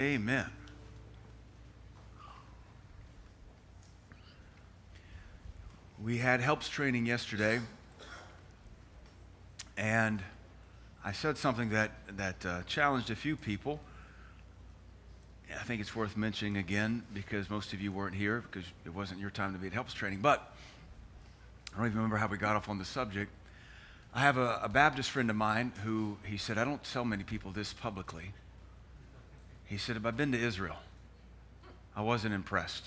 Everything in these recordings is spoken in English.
Amen. We had helps training yesterday, and I said something that challenged a few people. I think it's worth mentioning again because most of you weren't here because it wasn't your time to be at helps training. But I don't even remember how we got off on the subject. I have a Baptist friend of mine who, he said, I don't tell many people this publicly. He said, if I've been to Israel, I wasn't impressed.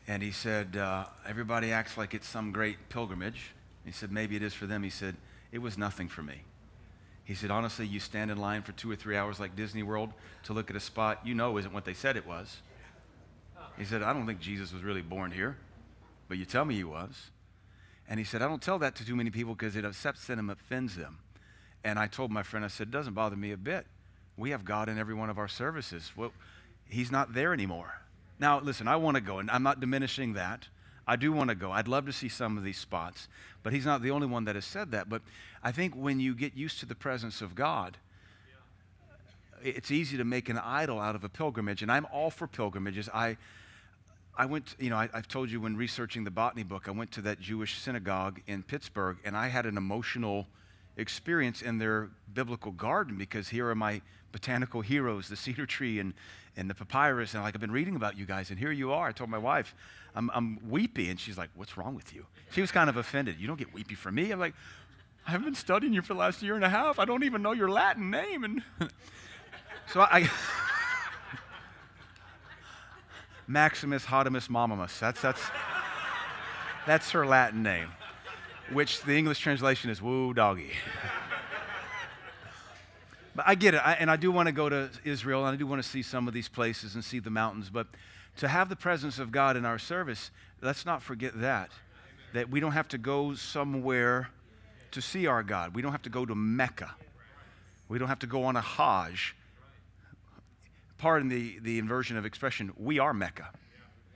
And he said, everybody acts like it's some great pilgrimage. He said, maybe it is for them. He said, it was nothing for me. He said, honestly, you stand in line for 2 or 3 hours like Disney World to look at a spot you know isn't what they said it was. He said, I don't think Jesus was really born here, but you tell me he was. And he said, I don't tell that to too many people because it upsets them, offends them. And I told my friend, I said, it doesn't bother me a bit. We have God in every one of our services. Well, he's not there anymore. Now, listen, I want to go, and I'm not diminishing that. I do want to go. I'd love to see some of these spots, but he's not the only one that has said that. But I think when you get used to the presence of God, it's easy to make an idol out of a pilgrimage, and I'm all for pilgrimages. I went, I've told you when researching the botany book, I went to that Jewish synagogue in Pittsburgh, and I had an emotional experience in their biblical garden because here are my botanical heroes, the cedar tree and the papyrus, and I've been reading about you guys, and here you are. I told my wife, I'm weepy, and she's like, what's wrong with you? She was kind of offended. You don't get weepy from me. I'm like, I haven't been studying you for the last year and a half. I don't even know your Latin name. And so I Maximus Hodimus Mamamus. That's her Latin name, which the English translation is woo doggy. But I get it, and I do want to go to Israel, and I do want to see some of these places and see the mountains, but to have the presence of God in our service, let's not forget that we don't have to go somewhere to see our God. We don't have to go to Mecca. We don't have to go on a Hajj. Pardon the inversion of expression, we are Mecca.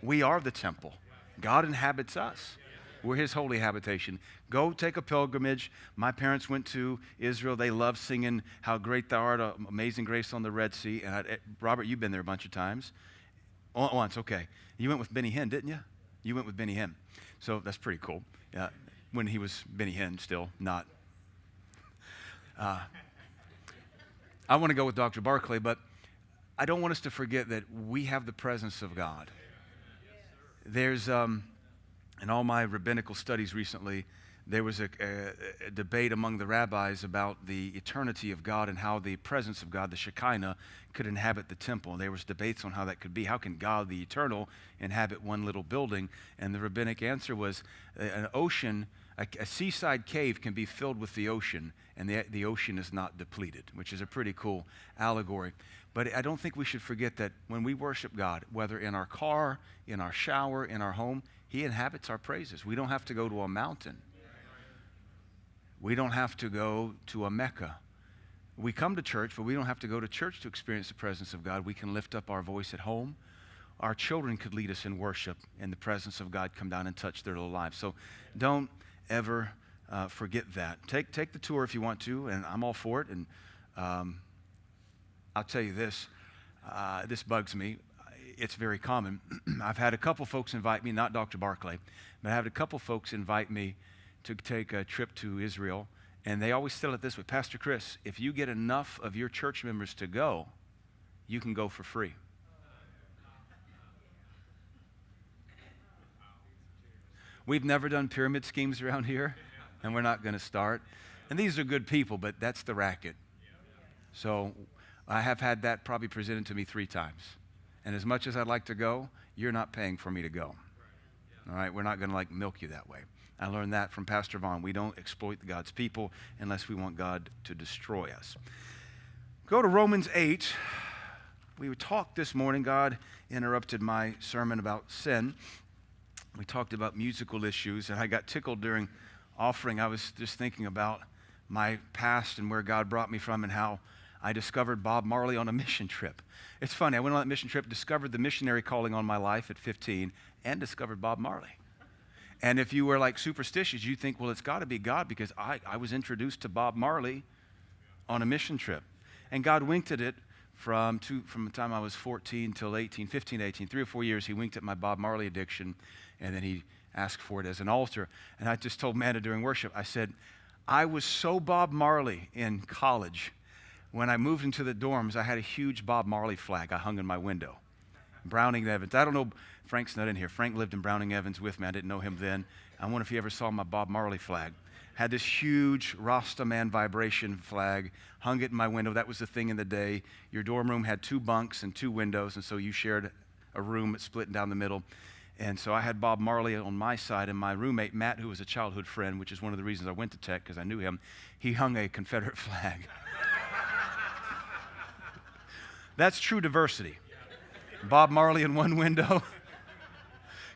We are the temple. God inhabits us. We're his holy habitation. Go take a pilgrimage. My parents went to Israel. They love singing How Great Thou Art, Amazing Grace on the Red Sea. And Robert, you've been there a bunch of times. Once, okay. You went with Benny Hinn, didn't you? You went with Benny Hinn. So that's pretty cool. When he was Benny Hinn, still not. I want to go with Dr. Barclay, but I don't want us to forget that we have the presence of God. There's, in all my rabbinical studies recently, there was a debate among the rabbis about the eternity of God and how the presence of God, the Shekinah, could inhabit the temple. There was debates on how that could be. How can God, the eternal, inhabit one little building? And the rabbinic answer was an ocean, a seaside cave can be filled with the ocean, and the ocean is not depleted, which is a pretty cool allegory. But I don't think we should forget that when we worship God, whether in our car, in our shower, in our home, he inhabits our praises. We don't have to go to a mountain. We don't have to go to a Mecca. We come to church, but we don't have to go to church to experience the presence of God. We can lift up our voice at home. Our children could lead us in worship, and the presence of God come down and touch their little lives. So don't ever forget that. Take the tour if you want to, and I'm all for it. And I'll tell you this, this bugs me. It's very common. I've had a couple folks invite me, not Dr. Barclay, but I had a couple folks invite me to take a trip to Israel, and they always tell it this way, Pastor Chris, if you get enough of your church members to go, you can go for free. We've never done pyramid schemes around here, and we're not going to start. And these are good people, but that's the racket. So I have had that probably presented to me 3 times. And as much as I'd like to go, you're not paying for me to go. All right, we're not going to milk you that way. I learned that from Pastor Vaughn. We don't exploit God's people unless we want God to destroy us. Go to Romans 8. We talked this morning. God interrupted my sermon about sin. We talked about musical issues, and I got tickled during offering. I was just thinking about my past and where God brought me from and how I discovered Bob Marley on a mission trip. It's funny, I went on that mission trip, discovered the missionary calling on my life at 15, and discovered Bob Marley. And if you were superstitious, you think, well, it's got to be God because I was introduced to Bob Marley on a mission trip. And God winked at it from the time I was 14 till 18, 15, 18, 3 or 4 years. He winked at my Bob Marley addiction, and then he asked for it as an altar. And I just told Amanda during worship, I said, I was so Bob Marley in college. When I moved into the dorms, I had a huge Bob Marley flag I hung in my window. Browning Evans. I don't know, Frank's not in here. Frank lived in Browning Evans with me. I didn't know him then. I wonder if he ever saw my Bob Marley flag. Had this huge Rasta Man vibration flag, hung it in my window. That was the thing in the day. Your dorm room had 2 bunks and 2 windows, and so you shared a room that split down the middle. And so I had Bob Marley on my side, and my roommate, Matt, who was a childhood friend, which is one of the reasons I went to Tech, because I knew him, he hung a Confederate flag. That's true diversity. Bob Marley in one window,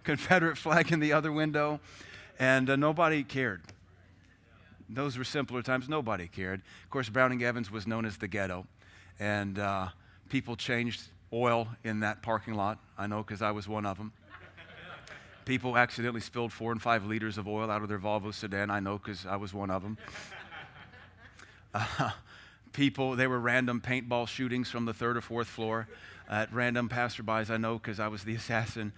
Confederate flag in the other window, and nobody cared. Those were simpler times. Nobody cared. Of course, Browning Evans was known as the ghetto, and people changed oil in that parking lot. I know because I was one of them. People accidentally spilled 4 and 5 liters of oil out of their Volvo sedan. I know because I was one of them. There were random paintball shootings from the 3rd or 4th floor at random passerbys. I know because I was the assassin.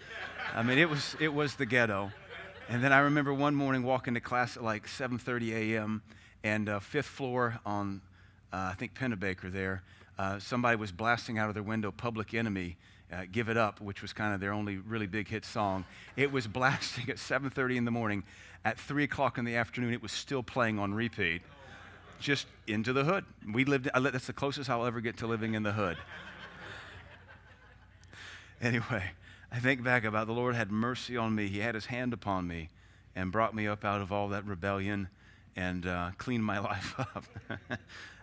I mean, it was the ghetto. And then I remember one morning walking to class at like 7:30 a.m. and 5th floor on, I think, Pennebaker there, somebody was blasting out of their window Public Enemy, Give It Up, which was kind of their only really big hit song. It was blasting at 7:30 in the morning. At 3 o'clock in the afternoon, it was still playing on repeat. Just into the hood. That's the closest I'll ever get to living in the hood. Anyway, I think back about the Lord had mercy on me. He had his hand upon me and brought me up out of all that rebellion and cleaned my life up.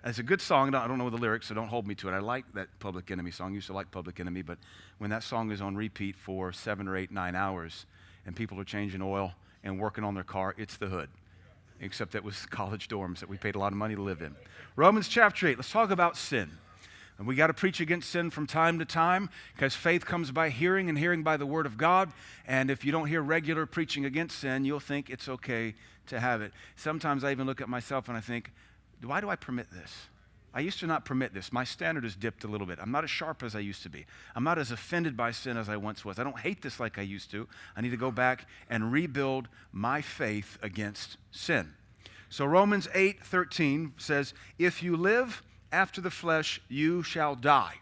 It's a good song. I don't know the lyrics, so don't hold me to it. I like that Public Enemy song. I used to like Public Enemy, but when that song is on repeat for 7 or 8, 9 hours and people are changing oil and working on their car, it's the hood. Except that was college dorms that we paid a lot of money to live in. Romans chapter 8, let's talk about sin. And we got to preach against sin from time to time because faith comes by hearing and hearing by the word of God. And if you don't hear regular preaching against sin, you'll think it's okay to have it. Sometimes I even look at myself and I think, why do I permit this? I used to not permit this. My standard has dipped a little bit. I'm not as sharp as I used to be. I'm not as offended by sin as I once was. I don't hate this like I used to. I need to go back and rebuild my faith against sin. So Romans 8:13 says, if you live after the flesh, you shall die.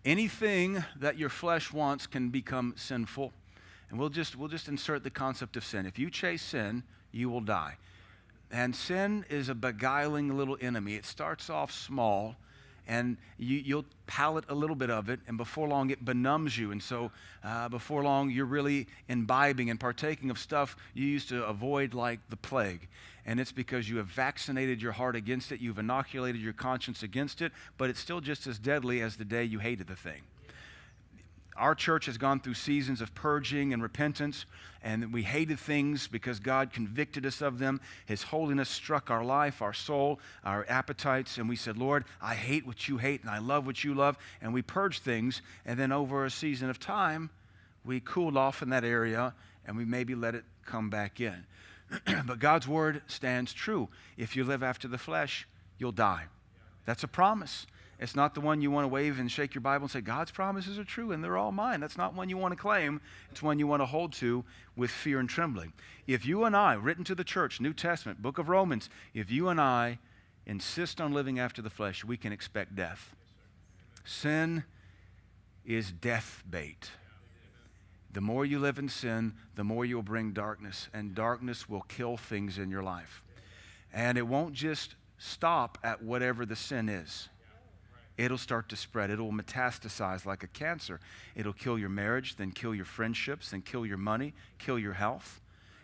Anything that your flesh wants can become sinful. And we'll just insert the concept of sin. If you chase sin, you will die. And sin is a beguiling little enemy. It starts off small, and you'll palate a little bit of it, and before long it benumbs you. And so before long you're really imbibing and partaking of stuff you used to avoid like the plague. And it's because you have vaccinated your heart against it, you've inoculated your conscience against it, but it's still just as deadly as the day you hated the thing. Our church has gone through seasons of purging and repentance, and we hated things because God convicted us of them. His holiness struck our life, our soul, our appetites, and we said, Lord, I hate what you hate, and I love what you love, and we purged things, and then over a season of time, we cooled off in that area, and we maybe let it come back in. But God's word stands true. If you live after the flesh, you'll die. That's a promise. It's not the one you want to wave and shake your Bible and say, God's promises are true and they're all mine. That's not one you want to claim. It's one you want to hold to with fear and trembling. If you and I, written to the church, New Testament, book of Romans, if you and I insist on living after the flesh, we can expect death. Sin is death bait. The more you live in sin, the more you'll bring darkness, and darkness will kill things in your life. And it won't just stop at whatever the sin is. It'll start to spread. It'll metastasize like a cancer. It'll kill your marriage, then kill your friendships, then kill your money, kill your health.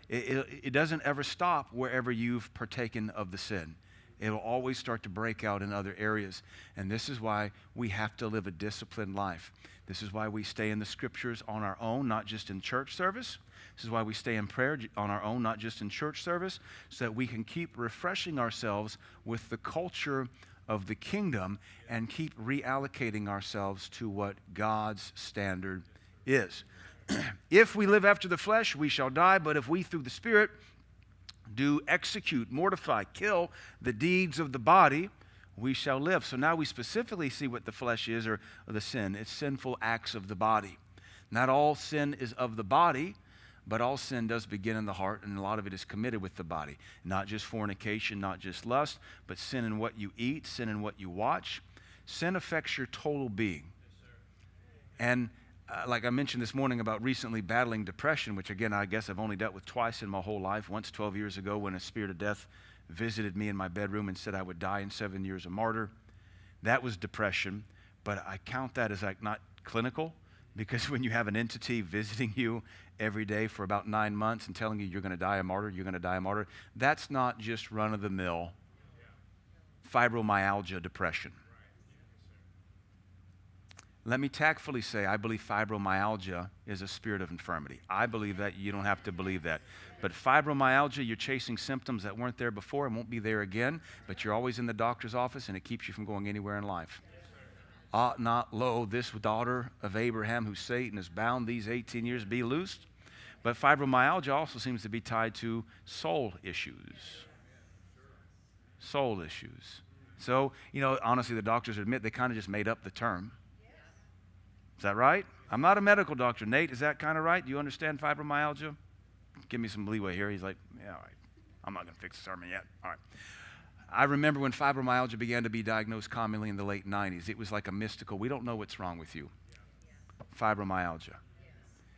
It doesn't ever stop wherever you've partaken of the sin. It'll always start to break out in other areas. And this is why we have to live a disciplined life. This is why we stay in the scriptures on our own, not just in church service. This is why we stay in prayer on our own, not just in church service, so that we can keep refreshing ourselves with the culture of the kingdom and keep reallocating ourselves to what God's standard is. If we live after the flesh, we shall die, but if we through the Spirit do execute, mortify, kill the deeds of the body, we shall live. So now we specifically see what the flesh is, or the sin. It's sinful acts of the body. Not all sin is of the body, but all sin does begin in the heart, and a lot of it is committed with the body. Not just fornication, not just lust, but sin in what you eat, sin in what you watch. Sin affects your total being. And like I mentioned this morning about recently battling depression, which again, I guess I've only dealt with twice in my whole life. Once 12 years ago when a spirit of death visited me in my bedroom and said I would die in 7 years a martyr. That was depression, but I count that as like not clinical, because when you have an entity visiting you every day for about 9 months and telling you you're going to die a martyr, you're going to die a martyr, that's not just run-of-the-mill fibromyalgia depression. Let me tactfully say, I believe fibromyalgia is a spirit of infirmity. I believe that. You don't have to believe that. But fibromyalgia, you're chasing symptoms that weren't there before and won't be there again, but you're always in the doctor's office and it keeps you from going anywhere in life. Ought not, lo, this daughter of Abraham, who Satan has bound these 18 years, be loosed? But fibromyalgia also seems to be tied to soul issues. Soul issues. So, honestly, the doctors admit they kind of just made up the term. Is that right? I'm not a medical doctor. Nate, is that kind of right? Do you understand fibromyalgia? Give me some leeway here. He's like, yeah, all right. I'm not going to fix the sermon yet. All right. I remember when fibromyalgia began to be diagnosed commonly in the late 90s. It was like a mystical, we don't know what's wrong with you. Fibromyalgia.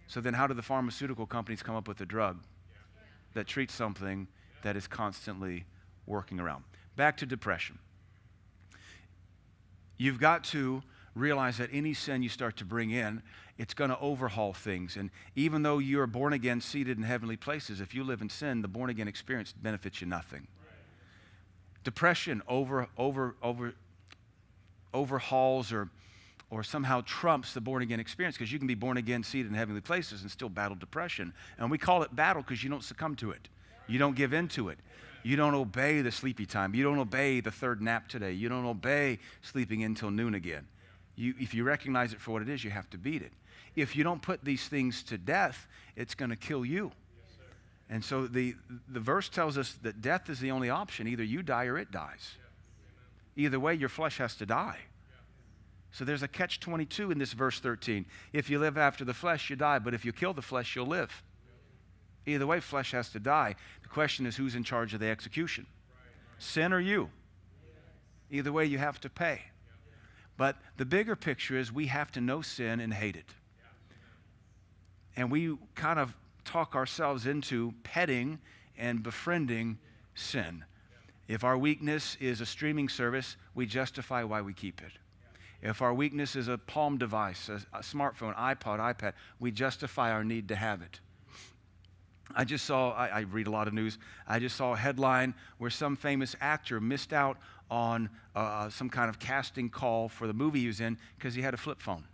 So then how do the pharmaceutical companies come up with a drug that treats something that is constantly working around? Back to depression. You've got to realize that any sin you start to bring in, it's going to overhaul things. And even though you're born again, seated in heavenly places, if you live in sin, the born again experience benefits you nothing. Depression overhauls or somehow trumps the born again experience, because you can be born again, seated in heavenly places, and still battle depression. And we call it battle because you don't succumb to it. You don't give in to it. You don't obey the sleepy time. You don't obey the third nap today. You don't obey sleeping in till noon again. If you recognize it for what it is, you have to beat it. If you don't put these things to death, it's going to kill you. Yes, and so the verse tells us that death is the only option. Either you die or it dies. Yeah. Either way, your flesh has to die. Yeah. So there's a catch-22 in this verse 13. If you live after the flesh, you die. But if you kill the flesh, you'll live. Yeah. Either way, flesh has to die. The question is, who's in charge of the execution? Right. Sin or you? Yeah. Either way, you have to pay. But the bigger picture is we have to know sin and hate it. And we kind of talk ourselves into petting and befriending sin. If our weakness is a streaming service, we justify why we keep it. If our weakness is a palm device, a smartphone, iPad, we justify our need to have it. I just saw, I read a lot of news, I just saw a headline where some famous actor missed out on some kind of casting call for the movie he was in because he had a flip phone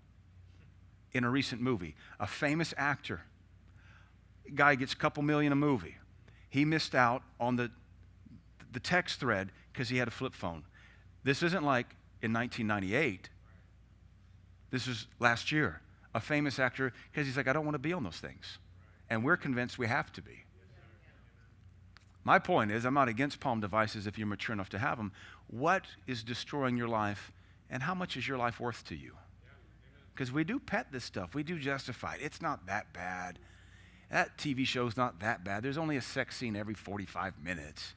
in a recent movie. A famous actor, guy gets a couple million a movie. He missed out on the text thread because he had a flip phone. This isn't like in 1998. This was last year. A famous actor, because he's like, I don't want to be on those things. And we're convinced we have to be. My point is, I'm not against palm devices if you're mature enough to have them. What is destroying your life, and how much is your life worth to you? Because we do pet this stuff. We do justify it. It's not that bad. That TV show's not that bad. There's only a sex scene every 45 minutes.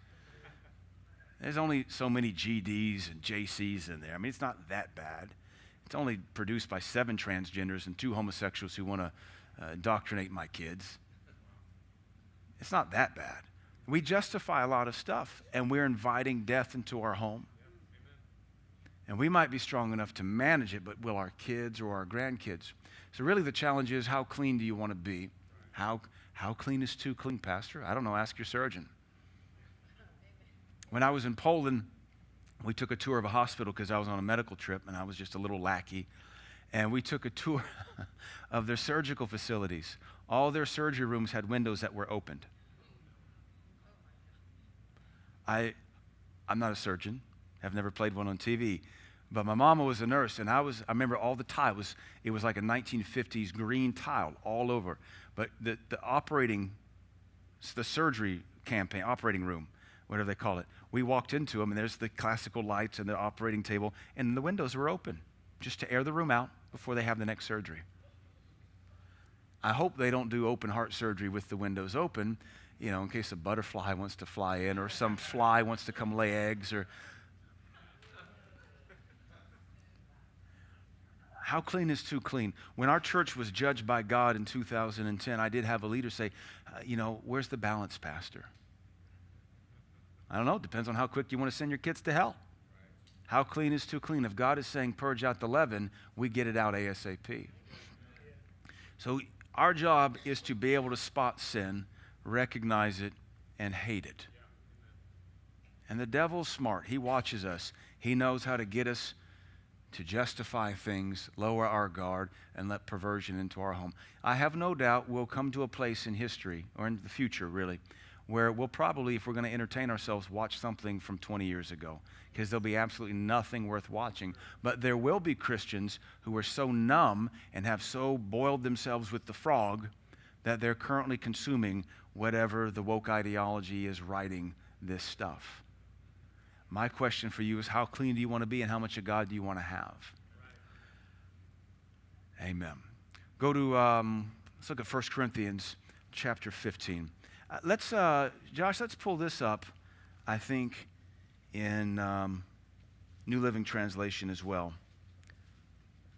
There's only so many GDs and JCs in there. I mean, it's not that bad. It's only produced by 7 transgenders and 2 homosexuals who want to indoctrinate my kids. It's not that bad. We justify a lot of stuff, and we're inviting death into our home. And we might be strong enough to manage it, but will our kids or our grandkids? So really the challenge is, how clean do you want to be? How clean is too clean, Pastor? I don't know. Ask your surgeon. When I was in Poland, we took a tour of a hospital because I was on a medical trip, and I was just a little lackey. And we took a tour of their surgical facilities. All their surgery rooms had windows that were opened. I'm not a surgeon. I've never played one on TV. But my mama was a nurse, and I remember all the tile. It was like a 1950s green tile all over. But the surgery campaign, operating room, whatever they call it. We walked into them, and there's the classical lights and the operating table, and the windows were open just to air the room out before they have the next surgery. I hope they don't do open heart surgery with the windows open, in case a butterfly wants to fly in or some fly wants to come lay eggs. Or how clean is too clean? When our church was judged by God in 2010, I did have a leader say, where's the balance, Pastor? I don't know. It depends on how quick you want to send your kids to hell. How clean is too clean? If God is saying purge out the leaven, we get it out ASAP. So our job is to be able to spot sin, recognize it, and hate it. And the devil's smart. He watches us. He knows how to get us to justify things, lower our guard, and let perversion into our home. I have no doubt we'll come to a place in history, or in the future really, where we'll probably, if we're going to entertain ourselves, watch something from 20 years ago, because there'll be absolutely nothing worth watching. But there will be Christians who are so numb and have so boiled themselves with the frog that they're currently consuming whatever the woke ideology is writing this stuff. My question for you is, how clean do you want to be, and how much of God do you want to have? Amen. Go to, let's look at 1 Corinthians chapter 15. Josh, let's pull this up, I think, in New Living Translation as well.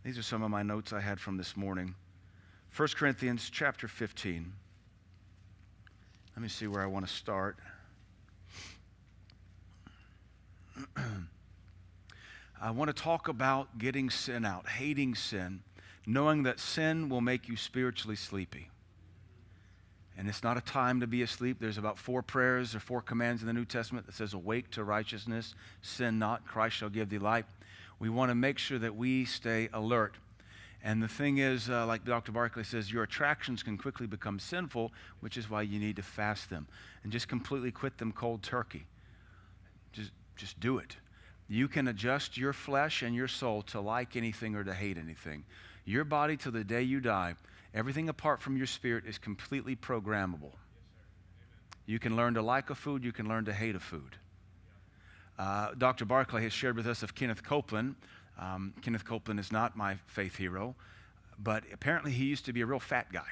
These are some of my notes I had from this morning. 1 Corinthians chapter 15. Let me see where I want to start. I want to talk about getting sin out, hating sin, knowing that sin will make you spiritually sleepy. And it's not a time to be asleep. There's about 4 prayers or 4 commands in the New Testament that says, awake to righteousness, sin not, Christ shall give thee light. We want to make sure that we stay alert. And the thing is, like Dr. Barclay says, your attractions can quickly become sinful, which is why you need to fast them. And just completely quit them cold turkey. Just do it. You can adjust your flesh and your soul to like anything or to hate anything. Your body, till the day you die, everything apart from your spirit is completely programmable. You can learn to like a food, you can learn to hate a food. Dr. Barclay has shared with us of Kenneth Copeland. Kenneth Copeland is not my faith hero, but apparently he used to be a real fat guy,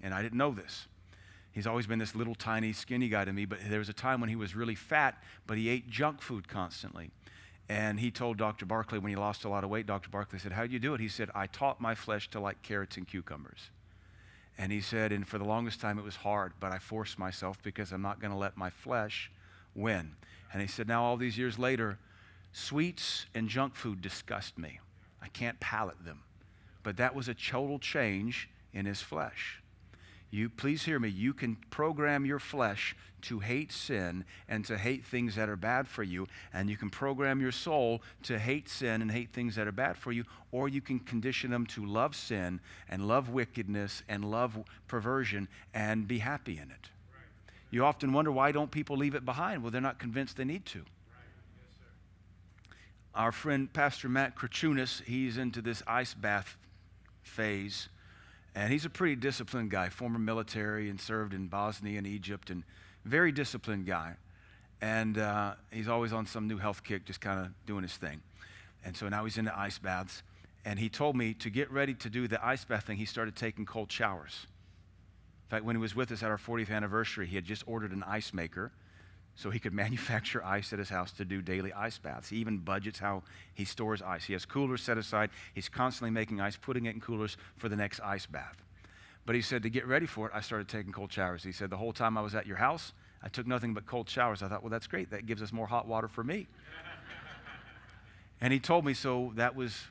and I didn't know this. He's always been this little tiny skinny guy to me, but there was a time when he was really fat, but he ate junk food constantly. And he told Dr. Barclay when he lost a lot of weight, Dr. Barclay said, how'd you do it? He said, I taught my flesh to like carrots and cucumbers. And he said, and for the longest time it was hard, but I forced myself because I'm not going to let my flesh win. And he said, now all these years later, sweets and junk food disgust me. I can't palate them. But that was a total change in his flesh. Please hear me, you can program your flesh to hate sin and to hate things that are bad for you, and you can program your soul to hate sin and hate things that are bad for you, or you can condition them to love sin and love wickedness and love perversion and be happy in it. Right. You often wonder, why don't people leave it behind? Well, they're not convinced they need to. Right. Yes, sir. Our friend Pastor Matt Krachunas, he's into this ice bath phase. And he's a pretty disciplined guy, former military and served in Bosnia and Egypt, and very disciplined guy. And he's always on some new health kick, just kind of doing his thing. And so now he's into ice baths. And he told me to get ready to do the ice bath thing, he started taking cold showers. In fact, when he was with us at our 40th anniversary, he had just ordered an ice maker so he could manufacture ice at his house to do daily ice baths. He even budgets how he stores ice. He has coolers set aside. He's constantly making ice, putting it in coolers for the next ice bath. But he said to get ready for it, I started taking cold showers. He said the whole time I was at your house, I took nothing but cold showers. I thought, well, that's great. That gives us more hot water for me. And he told me, so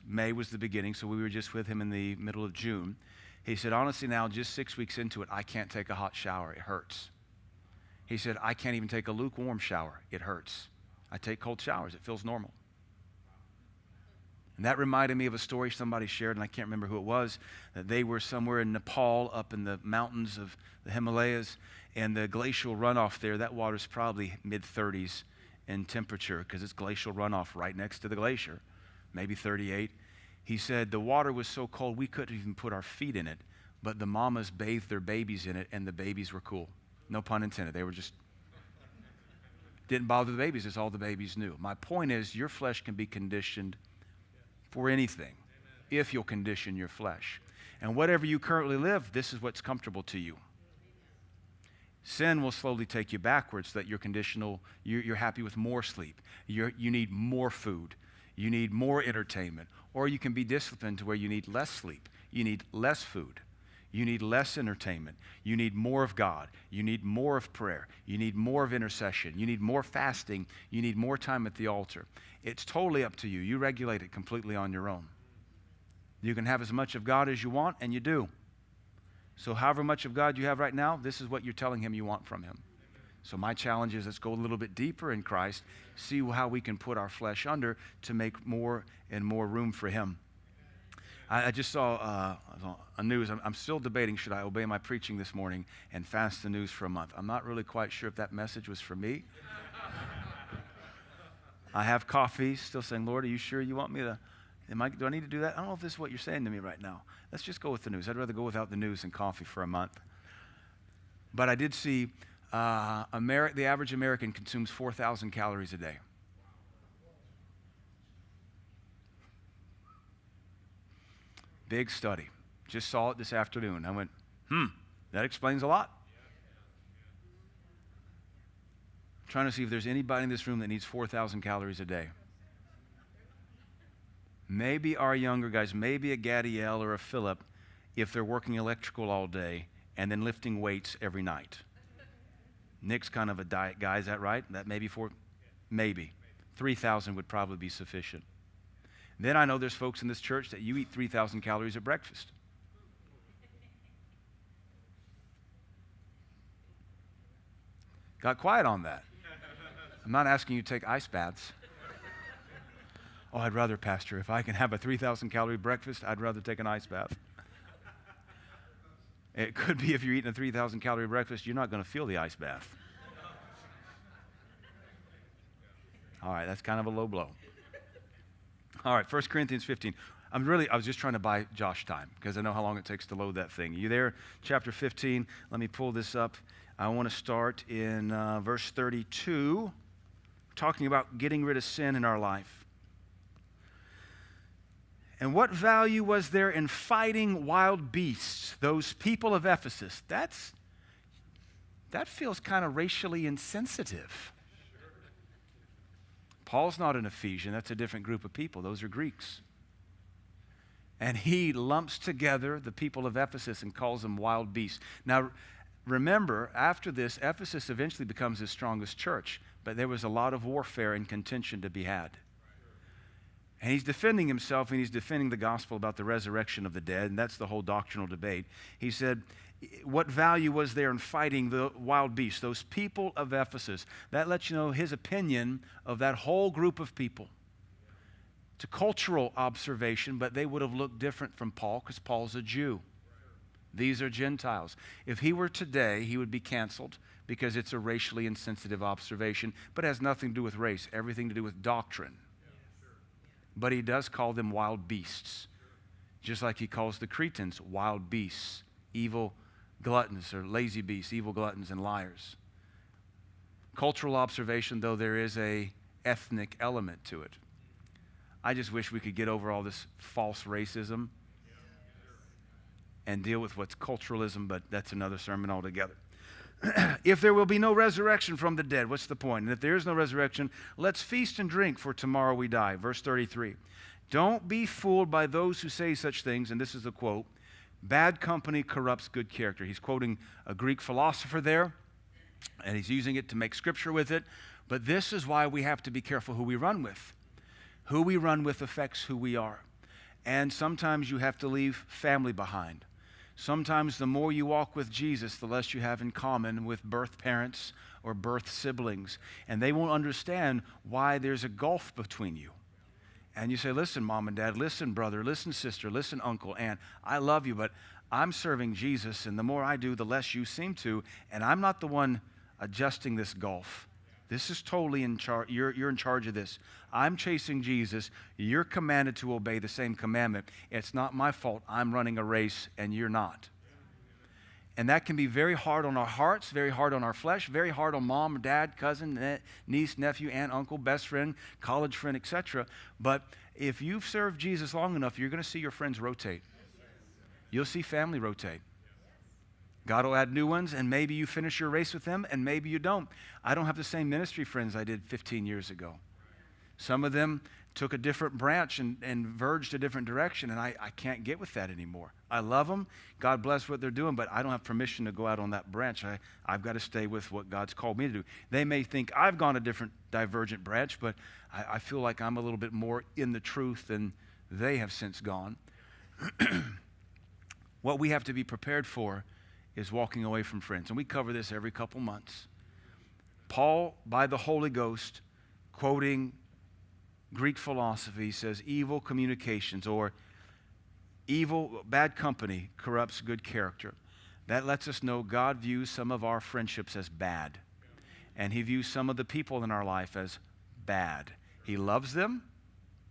May was the beginning, so we were just with him in the middle of June. He said, honestly now, just 6 weeks into it, I can't take a hot shower. It hurts. He said, I can't even take a lukewarm shower. It hurts. I take cold showers. It feels normal. And that reminded me of a story somebody shared, and I can't remember who it was, that they were somewhere in Nepal up in the mountains of the Himalayas, and the glacial runoff there, that water's probably mid-30s in temperature because it's glacial runoff right next to the glacier, maybe 38. He said the water was so cold we couldn't even put our feet in it, but the mamas bathed their babies in it, and the babies were cool. No pun intended. They were just... Didn't bother the babies. It's all the babies knew. My point is, your flesh can be conditioned for anything if you'll condition your flesh. And whatever you currently live, this is what's comfortable to you. Sin will slowly take you backwards, so that you're conditional, you're happy with more sleep. You need more food. You need more entertainment. Or you can be disciplined to where you need less sleep. You need less food. You need less entertainment. You need more of God. You need more of prayer. You need more of intercession. You need more fasting. You need more time at the altar. It's totally up to you. You regulate it completely on your own. You can have as much of God as you want, and you do. So however much of God you have right now, this is what you're telling him you want from him. So my challenge is, let's go a little bit deeper in Christ, see how we can put our flesh under to make more and more room for him. I just saw a news. I'm still debating, should I obey my preaching this morning and fast the news for a month? I'm not really quite sure if that message was for me. I have coffee, still saying, Lord, are you sure you want me to? Do I need to do that? I don't know if this is what you're saying to me right now. Let's just go with the news. I'd rather go without the news than coffee for a month. But I did see the average American consumes 4,000 calories a day. Big study. Just saw it this afternoon. I went, that explains a lot. I'm trying to see if there's anybody in this room that needs 4,000 calories a day. Maybe our younger guys, maybe a Gadiel or a Philip, if they're working electrical all day and then lifting weights every night. Nick's kind of a diet guy, is that right? That maybe 3,000 would probably be sufficient. Then I know there's folks in this church that you eat 3,000 calories at breakfast. Got quiet on that. I'm not asking you to take ice baths. Oh, I'd rather, Pastor, if I can have a 3,000 calorie breakfast, I'd rather take an ice bath. It could be if you're eating a 3,000 calorie breakfast, you're not going to feel the ice bath. All right, that's kind of a low blow. All right, 1 Corinthians 15. I was just trying to buy Josh time because I know how long it takes to load that thing. You there? Chapter 15. Let me pull this up. I want to start in verse 32, talking about getting rid of sin in our life. And what value was there in fighting wild beasts, those people of Ephesus? That feels kind of racially insensitive. Paul's not an Ephesian. That's a different group of people. Those are Greeks. And he lumps together the people of Ephesus and calls them wild beasts. Now, remember, after this, Ephesus eventually becomes his strongest church, but there was a lot of warfare and contention to be had. And he's defending himself, and he's defending the gospel about the resurrection of the dead, and that's the whole doctrinal debate. He said, what value was there in fighting the wild beasts, those people of Ephesus? That lets you know his opinion of that whole group of people. It's a cultural observation, but they would have looked different from Paul because Paul's a Jew. These are Gentiles. If he were today, he would be canceled because it's a racially insensitive observation, but it has nothing to do with race, everything to do with doctrine. But he does call them wild beasts, just like he calls the Cretans wild beasts, evil gluttons, or lazy beasts, evil gluttons and liars. Cultural observation, though, there is a ethnic element to it. I just wish we could get over all this false racism and deal with what's culturalism, but that's another sermon altogether. If there will be no resurrection from the dead, what's the point? And if there is no resurrection, let's feast and drink, for tomorrow we die. Verse 33. Don't be fooled by those who say such things, and this is the quote, bad company corrupts good character. He's quoting a Greek philosopher there, and he's using it to make scripture with it. But this is why we have to be careful who we run with. Who we run with affects who we are. And sometimes you have to leave family behind. Sometimes the more you walk with Jesus, the less you have in common with birth parents or birth siblings. And they won't understand why there's a gulf between you. And you say, listen, mom and dad, listen, brother, listen, sister, listen, uncle, aunt, I love you, but I'm serving Jesus, and the more I do, the less you seem to, and I'm not the one adjusting this gulf. This is totally in charge. You're in charge of this. I'm chasing Jesus. You're commanded to obey the same commandment. It's not my fault. I'm running a race and you're not. And that can be very hard on our hearts, very hard on our flesh, very hard on mom, dad, cousin, niece, nephew, aunt, uncle, best friend, college friend, etc. But if you've served Jesus long enough, you're going to see your friends rotate. You'll see family rotate. God will add new ones, and maybe you finish your race with them, and maybe you don't. I don't have the same ministry friends I did 15 years ago. Some of them took a different branch and verged a different direction, and I can't get with that anymore. I love them. God bless what they're doing, but I don't have permission to go out on that branch. I've got to stay with what God's called me to do. They may think I've gone a different divergent branch, but I feel like I'm a little bit more in the truth than they have since gone. What we have to be prepared for is walking away from friends. And we cover this every couple months. Paul, by the Holy Ghost, quoting Greek philosophy, says evil communications or bad company corrupts good character. That lets us know God views some of our friendships as bad. And he views some of the people in our life as bad. He loves them,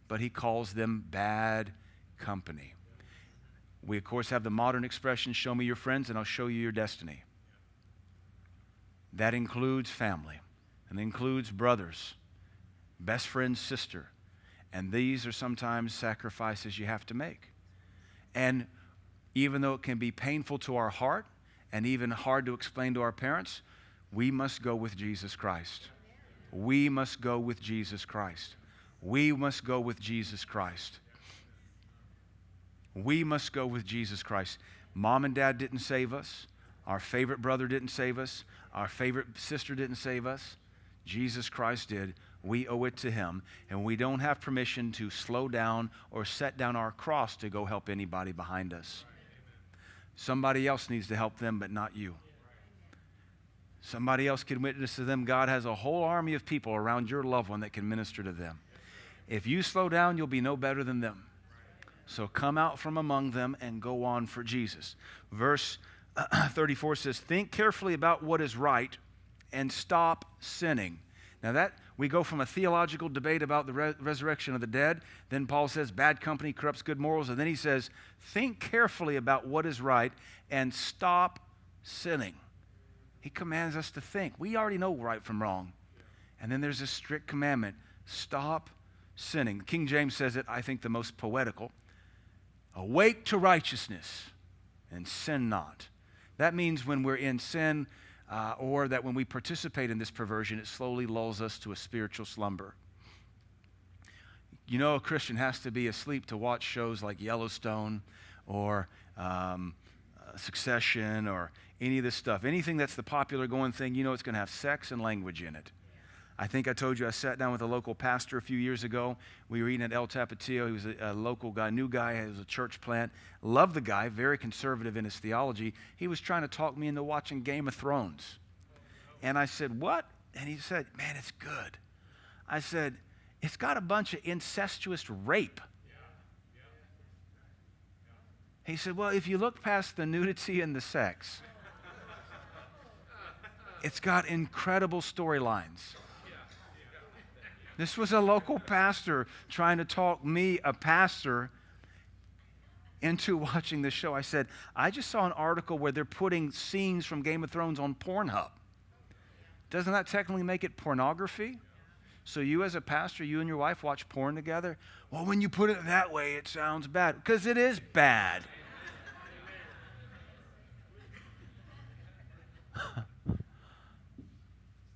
but he calls them bad company. We, of course, have the modern expression, show me your friends and I'll show you your destiny. That includes family and includes brothers, best friend, sister. And these are sometimes sacrifices you have to make. And even though it can be painful to our heart and even hard to explain to our parents, we must go with Jesus Christ. We must go with Jesus Christ. We must go with Jesus Christ. We must go with Jesus Christ. Mom and dad didn't save us. Our favorite brother didn't save us. Our favorite sister didn't save us. Jesus Christ did. We owe it to him. And we don't have permission to slow down or set down our cross to go help anybody behind us. Somebody else needs to help them, but not you. Somebody else can witness to them. God has a whole army of people around your loved one that can minister to them. If you slow down, you'll be no better than them. So come out from among them and go on for Jesus. Verse 34 says, think carefully about what is right and stop sinning. Now that, we go from a theological debate about the resurrection of the dead. Then Paul says, bad company corrupts good morals. And then he says, think carefully about what is right and stop sinning. He commands us to think. We already know right from wrong. And then there's a strict commandment, stop sinning. King James says it, I think, the most poetical. Awake to righteousness and sin not. That means when we're in sin or that when we participate in this perversion, it slowly lulls us to a spiritual slumber. You know, a Christian has to be asleep to watch shows like Yellowstone or Succession or any of this stuff. Anything that's the popular going thing, you know it's going to have sex and language in it. I think I told you I sat down with a local pastor a few years ago. We were eating at El Tapatio. He was a local guy, new guy. He was a church plant. Loved the guy, very conservative in his theology. He was trying to talk me into watching Game of Thrones. And I said, what? And he said, man, it's good. I said, it's got a bunch of incestuous rape. He said, well, if you look past the nudity and the sex, it's got incredible storylines. This was a local pastor trying to talk me, a pastor, into watching this show. I said, I just saw an article where they're putting scenes from Game of Thrones on Pornhub. Doesn't that technically make it pornography? So you as a pastor, you and your wife watch porn together? Well, when you put it that way, it sounds bad. Because it is bad.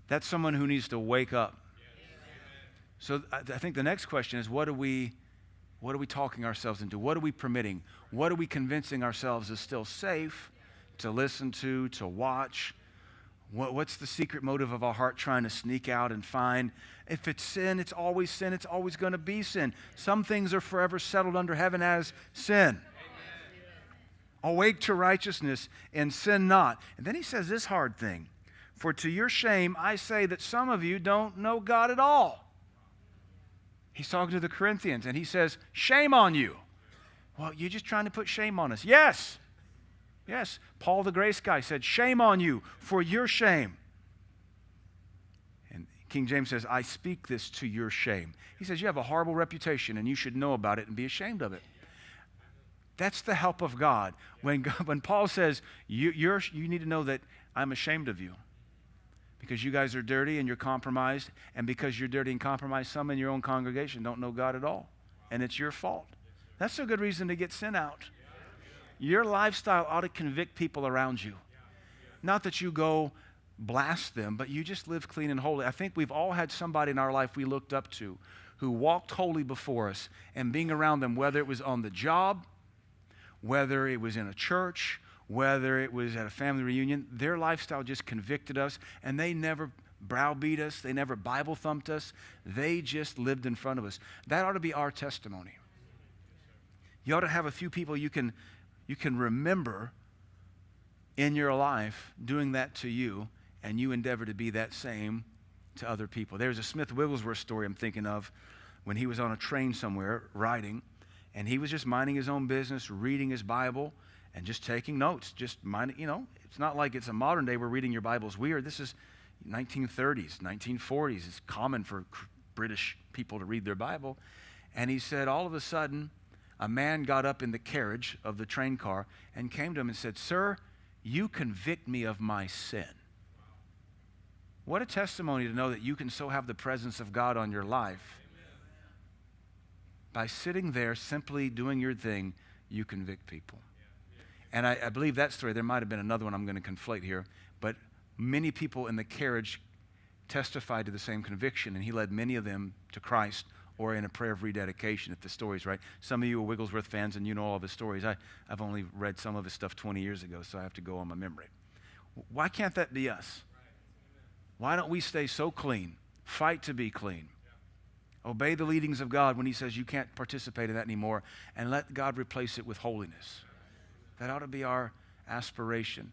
That's someone who needs to wake up. So I think the next question is, what are we talking ourselves into? What are we permitting? What are we convincing ourselves is still safe to listen to watch? What's the secret motive of our heart trying to sneak out and find? If it's sin, it's always sin. It's always going to be sin. Some things are forever settled under heaven as sin. Awake to righteousness and sin not. And then he says this hard thing. For to your shame, I say that some of you don't know God at all. He's talking to the Corinthians, and he says, shame on you. Well, you're just trying to put shame on us. Yes. Yes. Paul the grace guy said, shame on you for your shame. And King James says, I speak this to your shame. He says, you have a horrible reputation, and you should know about it and be ashamed of it. That's the help of God. When Paul says, you need to know that I'm ashamed of you because you guys are dirty and you're compromised, and because you're dirty and compromised, some in your own congregation don't know God at all, and it's your fault. That's a good reason to get sin out. Your lifestyle ought to convict people around you. Not that you go blast them, but you just live clean and holy. I think we've all had somebody in our life we looked up to who walked holy before us, and being around them, whether it was on the job, whether it was in a church, whether it was at a family reunion, their lifestyle just convicted us, and they never browbeat us, they never Bible thumped us, they just lived in front of us. That ought to be our testimony. You ought to have a few people you can remember in your life doing that to you, and you endeavor to be that same to other people. There's a Smith Wigglesworth story I'm thinking of when he was on a train somewhere riding, and he was just minding his own business, reading his Bible, and just taking notes, just minding, it's not like it's a modern day where reading your Bible's weird. This is 1930s, 1940s. It's common for British people to read their Bible. And he said all of a sudden, a man got up in the carriage of the train car and came to him and said, "Sir, you convict me of my sin." What a testimony to know that you can so have the presence of God on your life. By sitting there, simply doing your thing, you convict people. And I believe that story, there might have been another one I'm going to conflate here, but many people in the carriage testified to the same conviction, and he led many of them to Christ or in a prayer of rededication, if the story's right. Some of you are Wigglesworth fans, and you know all of his stories. I've only read some of his stuff 20 years ago, so I have to go on my memory. Why can't that be us? Why don't we stay so clean, fight to be clean, obey the leadings of God when he says you can't participate in that anymore, and let God replace it with holiness? That ought to be our aspiration.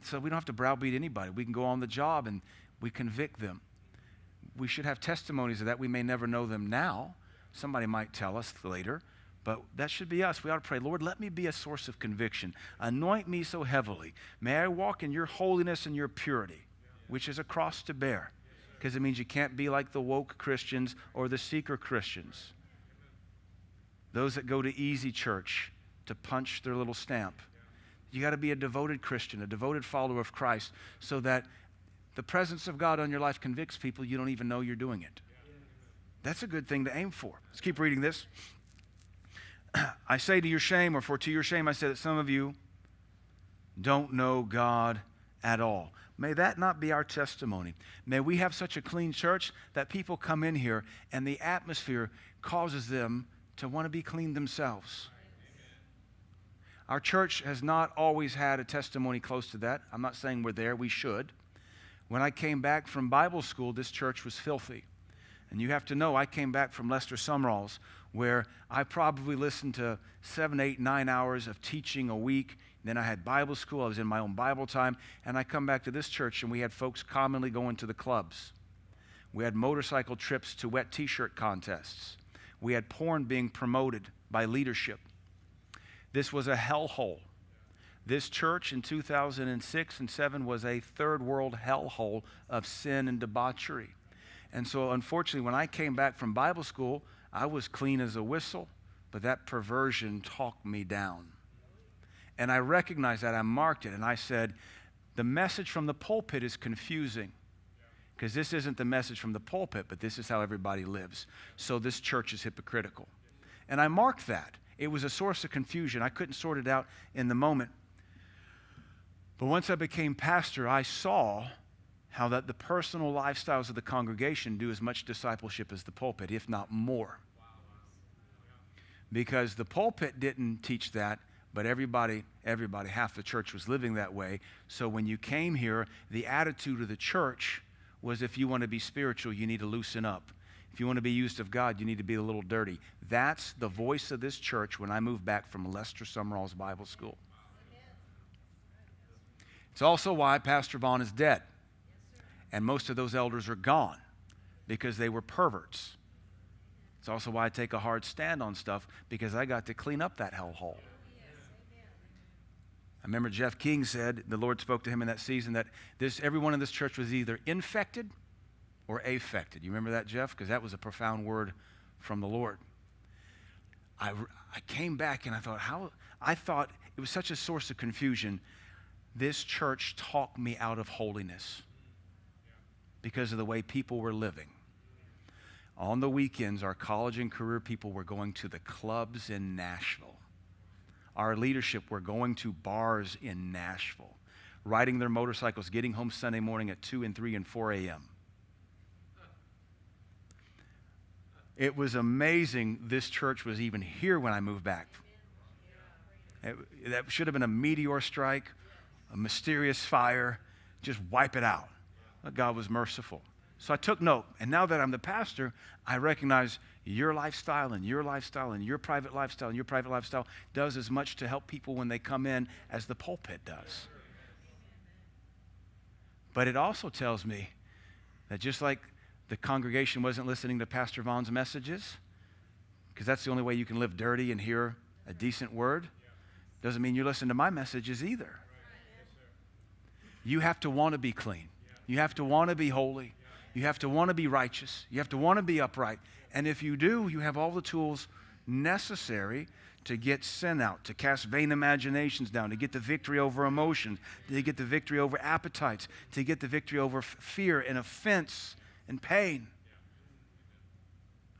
So we don't have to browbeat anybody. We can go on the job and we convict them. We should have testimonies of that. We may never know them now. Somebody might tell us later, but that should be us. We ought to pray, Lord, let me be a source of conviction. Anoint me so heavily. May I walk in your holiness and your purity, which is a cross to bear, because it means you can't be like the woke Christians or the seeker Christians, those that go to easy church to punch their little stamp. You got to be a devoted Christian, a devoted follower of Christ, so that the presence of God on your life convicts people you don't even know you're doing it. That's a good thing to aim for. Let's keep reading this. I say to your shame, or for to your shame, I say that some of you don't know God at all. May that not be our testimony. May we have such a clean church that people come in here and the atmosphere causes them to want to be clean themselves. Our church has not always had a testimony close to that. I'm not saying we're there. We should. When I came back from Bible school, this church was filthy. And you have to know, I came back from Lester Sumrall's, where I probably listened to 7, 8, 9 hours of teaching a week. Then I had Bible school. I was in my own Bible time. And I come back to this church, and we had folks commonly going to the clubs. We had motorcycle trips to wet T-shirt contests. We had porn being promoted by leadership. This was a hellhole. This church in 2006 and 7 was a third world hellhole of sin and debauchery. And so unfortunately, when I came back from Bible school, I was clean as a whistle, but that perversion talked me down. And I recognized that. I marked it, and I said, the message from the pulpit is confusing, because this isn't the message from the pulpit, but this is how everybody lives. So this church is hypocritical. And I marked that. It was a source of confusion. I couldn't sort it out in the moment. But once I became pastor, I saw how that the personal lifestyles of the congregation do as much discipleship as the pulpit, if not more. Because the pulpit didn't teach that, but everybody, half the church was living that way. So when you came here, the attitude of the church was, if you want to be spiritual, you need to loosen up. If you want to be used of God, you need to be a little dirty. That's the voice of this church when I moved back from Lester Sumrall's Bible School. It's also why Pastor Vaughn is dead. And most of those elders are gone because they were perverts. It's also why I take a hard stand on stuff, because I got to clean up that hellhole. I remember Jeff King said, the Lord spoke to him in that season, that everyone in this church was either infected or affected. You remember that, Jeff? Because that was a profound word from the Lord. I came back and I thought it was such a source of confusion. This church talked me out of holiness because of the way people were living. On the weekends, our college and career people were going to the clubs in Nashville. Our leadership were going to bars in Nashville, riding their motorcycles, getting home Sunday morning at 2 and 3 and 4 a.m. It was amazing this church was even here when I moved back. That should have been a meteor strike, a mysterious fire, just wipe it out. But God was merciful. So I took note, and now that I'm the pastor, I recognize your lifestyle and your lifestyle and your private lifestyle and your private lifestyle does as much to help people when they come in as the pulpit does. But it also tells me that just like the congregation wasn't listening to Pastor Vaughn's messages, because that's the only way you can live dirty and hear a decent word, doesn't mean you listen to my messages either. You have to want to be clean. You have to want to be holy. You have to want to be righteous. You have to want to be upright. And if you do, you have all the tools necessary to get sin out, to cast vain imaginations down, to get the victory over emotions, to get the victory over appetites, to get the victory over fear and offense and pain.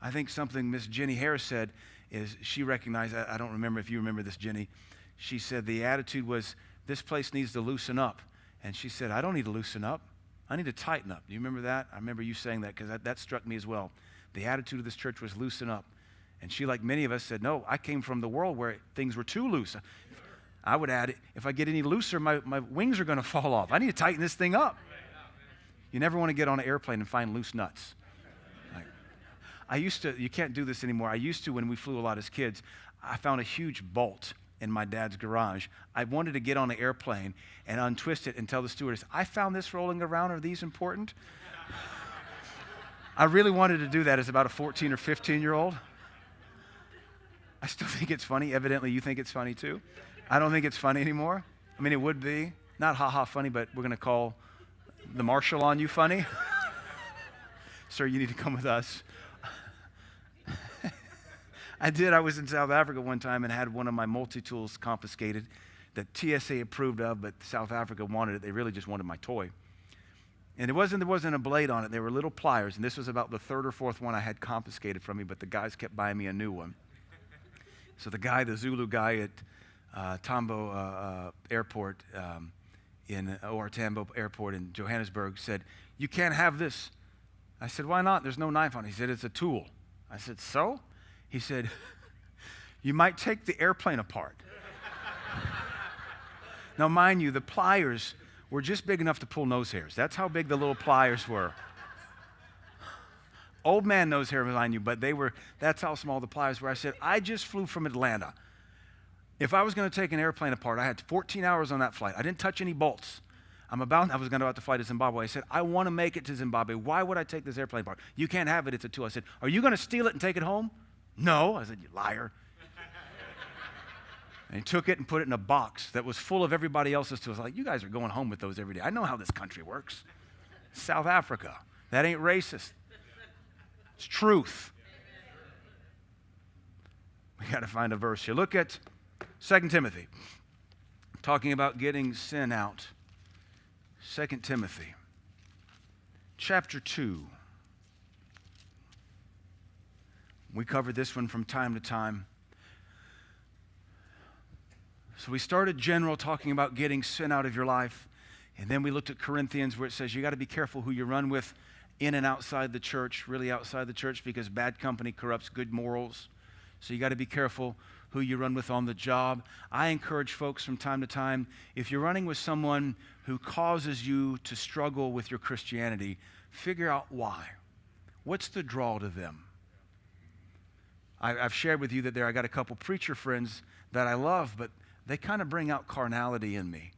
I think something Miss Jenny Harris said is she recognized, I don't remember if you remember this, Jenny. She said the attitude was, this place needs to loosen up. And she said, I don't need to loosen up. I need to tighten up. Do you remember that? I remember you saying that because that struck me as well. The attitude of this church was loosen up. And she, like many of us, said, no, I came from the world where things were too loose. I would add, if I get any looser, my wings are going to fall off. I need to tighten this thing up. You never want to get on an airplane and find loose nuts. You can't do this anymore. I used to when we flew a lot as kids. I found a huge bolt in my dad's garage. I wanted to get on an airplane and untwist it and tell the stewardess, I found this rolling around. Are these important? I really wanted to do that as about a 14 or 15-year-old. I still think it's funny. Evidently, you think it's funny too. I don't think it's funny anymore. I mean, it would be. Not ha-ha funny, but we're going to call the marshal on you funny. Sir, you need to come with us. I was in South Africa one time and had one of my multi-tools confiscated that TSA approved of, but South Africa wanted it. They really just wanted my toy. And there wasn't a blade on it. There were little pliers, and this was about the third or fourth one I had confiscated from me, but the guys kept buying me a new one. So the Zulu guy at Tambo Airport, Tambo Airport in Johannesburg said, you can't have this. I said, why not? There's no knife on it. He said, it's a tool. I said, so? He said, you might take the airplane apart. Now, mind you, the pliers were just big enough to pull nose hairs. That's how big the little pliers were. Old man nose hair, mind you, but that's how small the pliers were. I said, I just flew from Atlanta. If I was going to take an airplane apart, I had 14 hours on that flight. I didn't touch any bolts. I was going to fly to Zimbabwe. I said, I want to make it to Zimbabwe. Why would I take this airplane apart? You can't have it. It's a tool. I said, are you going to steal it and take it home? No. I said, you liar. And he took it and put it in a box that was full of everybody else's tools. Like, you guys are going home with those every day. I know how this country works. South Africa. That ain't racist. It's truth. We got to find a verse here. Look at 2 Timothy. Talking about getting sin out. 2 Timothy. Chapter 2. We covered this one from time to time. So we started general talking about getting sin out of your life. And then we looked at Corinthians where it says you got to be careful who you run with in and outside the church, really outside the church, because bad company corrupts good morals. So you got to be careful who you run with on the job. I encourage folks from time to time, if you're running with someone who causes you to struggle with your Christianity, figure out why. What's the draw to them? I've shared with you that I got a couple preacher friends that I love, but they kind of bring out carnality in me.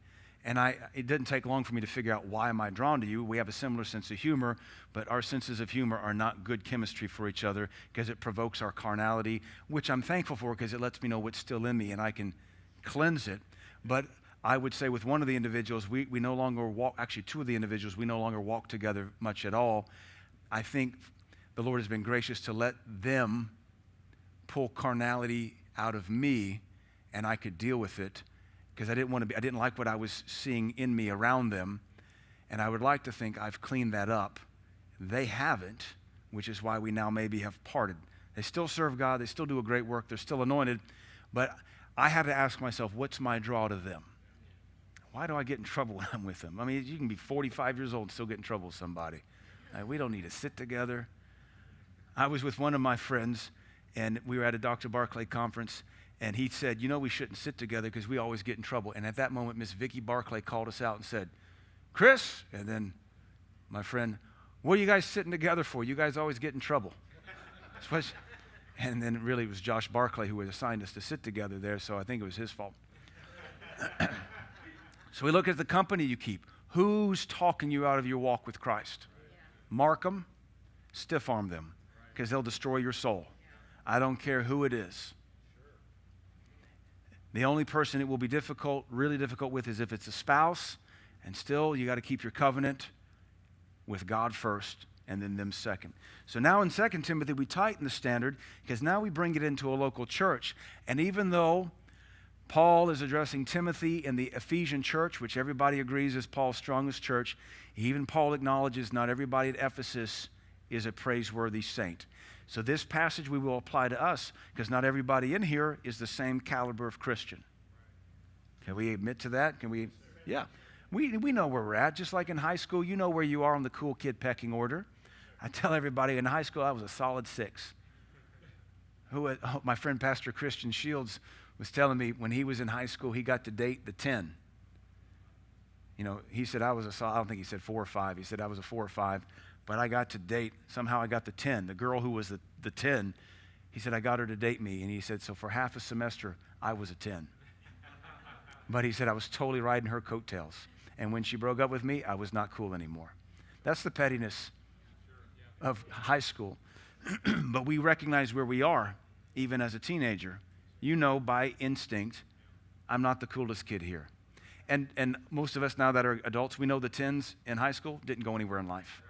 And it didn't take long for me to figure out why am I drawn to you. We have a similar sense of humor, but our senses of humor are not good chemistry for each other because it provokes our carnality, which I'm thankful for because it lets me know what's still in me and I can cleanse it. But I would say with one of the individuals, we no longer walk, actually two of the individuals, we no longer walk together much at all. I think the Lord has been gracious to let them pull carnality out of me and I could deal with it, because I didn't like what I was seeing in me around them. And I would like to think I've cleaned that up. They haven't, which is why we now maybe have parted. They still serve God. They still do a great work. They're still anointed. But I had to ask myself, what's my draw to them? Why do I get in trouble when I'm with them? I mean, you can be 45 years old and still get in trouble with somebody. We don't need to sit together. I was with one of my friends, and we were at a Dr. Barclay conference, and he said, we shouldn't sit together because we always get in trouble. And at that moment, Miss Vicki Barclay called us out and said, Chris, and then my friend, what are you guys sitting together for? You guys always get in trouble. And then really it was Josh Barclay who had assigned us to sit together there, so I think it was his fault. So we look at the company you keep. Who's talking you out of your walk with Christ? Mark them, stiff-arm them, because they'll destroy your soul. I don't care who it is. The only person it will be difficult, really difficult with, is if it's a spouse, and still you got to keep your covenant with God first and then them second. So now in 2 Timothy we tighten the standard, because now we bring it into a local church. And even though Paul is addressing Timothy in the Ephesian church, which everybody agrees is Paul's strongest church, even Paul acknowledges not everybody at Ephesus is a praiseworthy saint. So this passage we will apply to us, because not everybody in here is the same caliber of Christian. Can we admit to that? Can we? Yeah. We know where we're at. Just like in high school, you know where you are on the cool kid pecking order. I tell everybody in high school I was a solid 6. My friend Pastor Christian Shields was telling me when he was in high school, he got to date the 10. He said I don't think he said 4 or 5. He said I was a 4 or 5. But I got to date, somehow I got the 10. The girl who was the 10, he said, I got her to date me. And he said, so for half a semester, I was a 10. But he said, I was totally riding her coattails. And when she broke up with me, I was not cool anymore. That's the pettiness of high school. But we recognize where we are, even as a teenager. By instinct, I'm not the coolest kid here. And most of us now that are adults, we know the 10s in high school didn't go anywhere in life.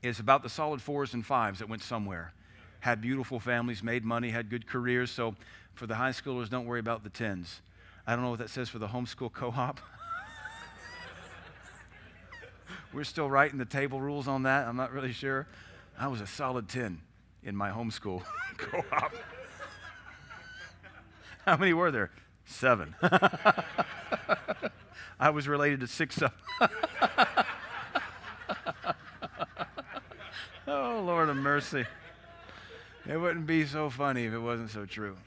It's about the solid 4s and 5s that went somewhere, had beautiful families, made money, had good careers. So for the high schoolers, don't worry about the 10s. I don't know what that says for the homeschool co-op. We're still writing the table rules on that. I'm not really sure. I was a solid 10 in my homeschool co-op. How many were there? 7. I was related to 6 of them. Oh, Lord of mercy. It wouldn't be so funny if it wasn't so true.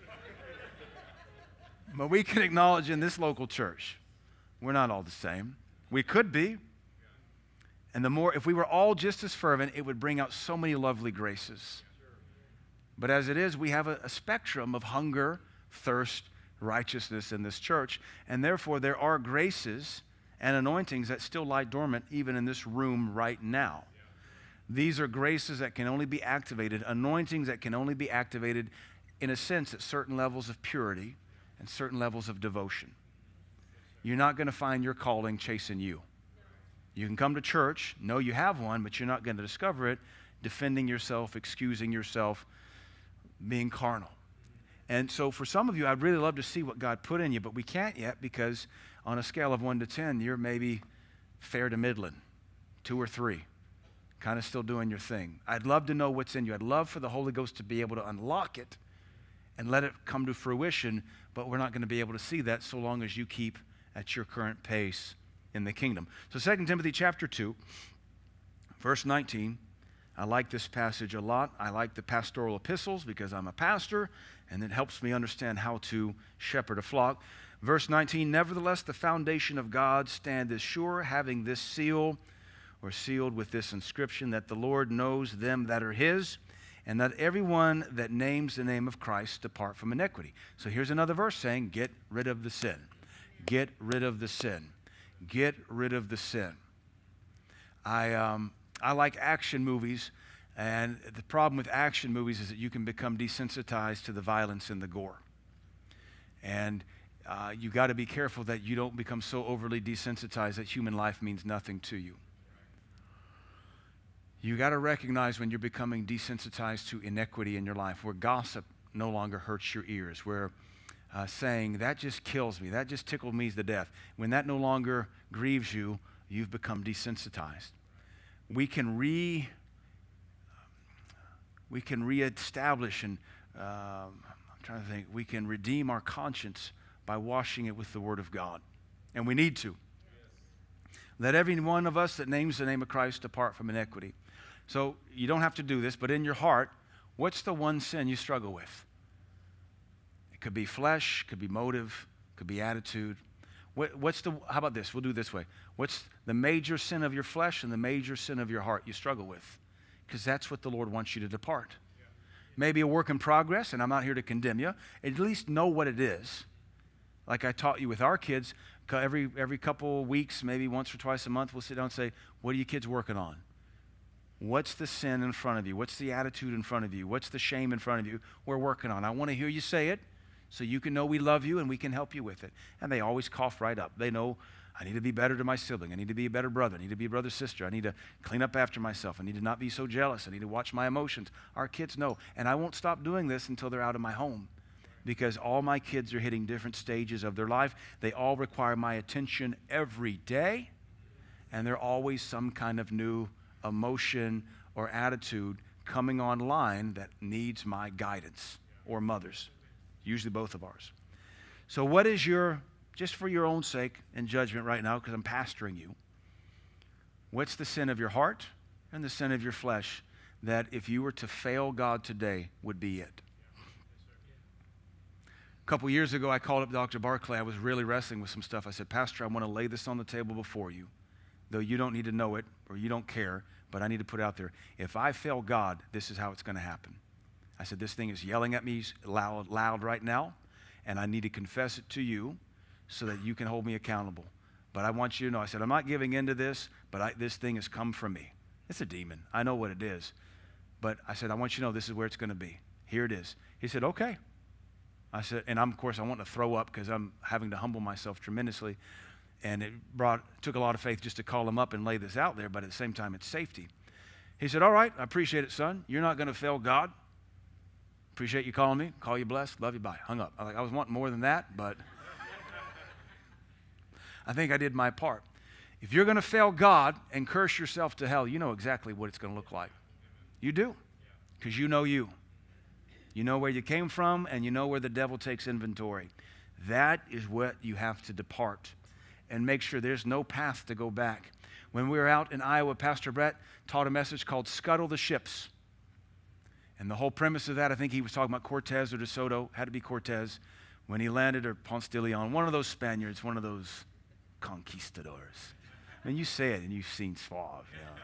But we can acknowledge in this local church, we're not all the same. We could be. And if we were all just as fervent, it would bring out so many lovely graces. But as it is, we have a spectrum of hunger, thirst, righteousness in this church. And therefore, there are graces and anointings that still lie dormant even in this room right now. These are graces that can only be activated, anointings that can only be activated, in a sense, at certain levels of purity and certain levels of devotion. You're not going to find your calling chasing you. You can come to church, know you have one, but you're not going to discover it defending yourself, excusing yourself, being carnal. And so for some of you, I'd really love to see what God put in you, but we can't yet because on a scale of 1 to 10, you're maybe fair to middling, 2 or 3. Kind of still doing your thing. I'd love to know what's in you. I'd love for the Holy Ghost to be able to unlock it and let it come to fruition, but we're not going to be able to see that so long as you keep at your current pace in the kingdom. So 2 Timothy chapter 2, verse 19. I like this passage a lot. I like the pastoral epistles because I'm a pastor, and it helps me understand how to shepherd a flock. Verse 19, nevertheless, the foundation of God standeth sure, having this seal, or sealed with this inscription, that the Lord knows them that are his, and that everyone that names the name of Christ depart from iniquity. So here's another verse saying, get rid of the sin. Get rid of the sin. Get rid of the sin. I like action movies, and the problem with action movies is that you can become desensitized to the violence and the gore. And you got to be careful that you don't become so overly desensitized that human life means nothing to you. You got to recognize when you're becoming desensitized to inequity in your life, where gossip no longer hurts your ears, where saying, that just kills me, that just tickled me to death. When that no longer grieves you, you've become desensitized. We can reestablish and I'm trying to think, we can redeem our conscience by washing it with the Word of God. And we need to. Let every one of us that names the name of Christ depart from iniquity. So you don't have to do this, but in your heart, what's the one sin you struggle with? It could be flesh, could be motive, could be attitude. How about this? We'll do it this way. What's the major sin of your flesh and the major sin of your heart you struggle with? Because that's what the Lord wants you to depart. Maybe a work in progress, and I'm not here to condemn you. At least know what it is. Like I taught you with our kids, every couple weeks, maybe once or twice a month, we'll sit down and say, what are you kids working on? What's the sin in front of you? What's the attitude in front of you? What's the shame in front of you we're working on? I want to hear you say it so you can know we love you and we can help you with it. And they always cough right up. They know, I need to be better to my sibling. I need to be a better brother. I need to be a brother, sister. I need to clean up after myself. I need to not be so jealous. I need to watch my emotions. Our kids know. And I won't stop doing this until they're out of my home, because all my kids are hitting different stages of their life. They all require my attention every day, and they're always some kind of new emotion or attitude coming online that needs my guidance, or mother's, usually both of ours. So what is just for your own sake and judgment right now, because I'm pastoring you, what's the sin of your heart and the sin of your flesh that if you were to fail God today would be it? A couple years ago, I called up Dr. Barclay. I was really wrestling with some stuff. I said, Pastor, I want to lay this on the table before you, though you don't need to know it or you don't care, but I need to put it out there. If I fail God, this is how it's going to happen. I said, this thing is yelling at me loud right now, and I need to confess it to you so that you can hold me accountable. But I want you to know, I said, I'm not giving in to this, but this thing has come from me. It's a demon. I know what it is. But I said, I want you to know this is where it's going to be. Here it is. He said, okay. I said, and of course, I want to throw up because I'm having to humble myself tremendously. And it took a lot of faith just to call him up and lay this out there, but at the same time, it's safety. He said, all right, I appreciate it, son. You're not going to fail God. Appreciate you calling me. Call you blessed. Love you. Bye. Hung up. I was wanting more than that, but I think I did my part. If you're going to fail God and curse yourself to hell, you know exactly what it's going to look like. You do, because you know you. You know where you came from, and you know where the devil takes inventory. That is what you have to depart and make sure there's no path to go back. When we were out in Iowa, Pastor Brett taught a message called Scuttle the Ships. And the whole premise of that, I think he was talking about Cortez or De Soto, had to be Cortez, when he landed, or Ponce de Leon, one of those Spaniards, one of those conquistadors. I mean, you say it and you've seen Suave. You know.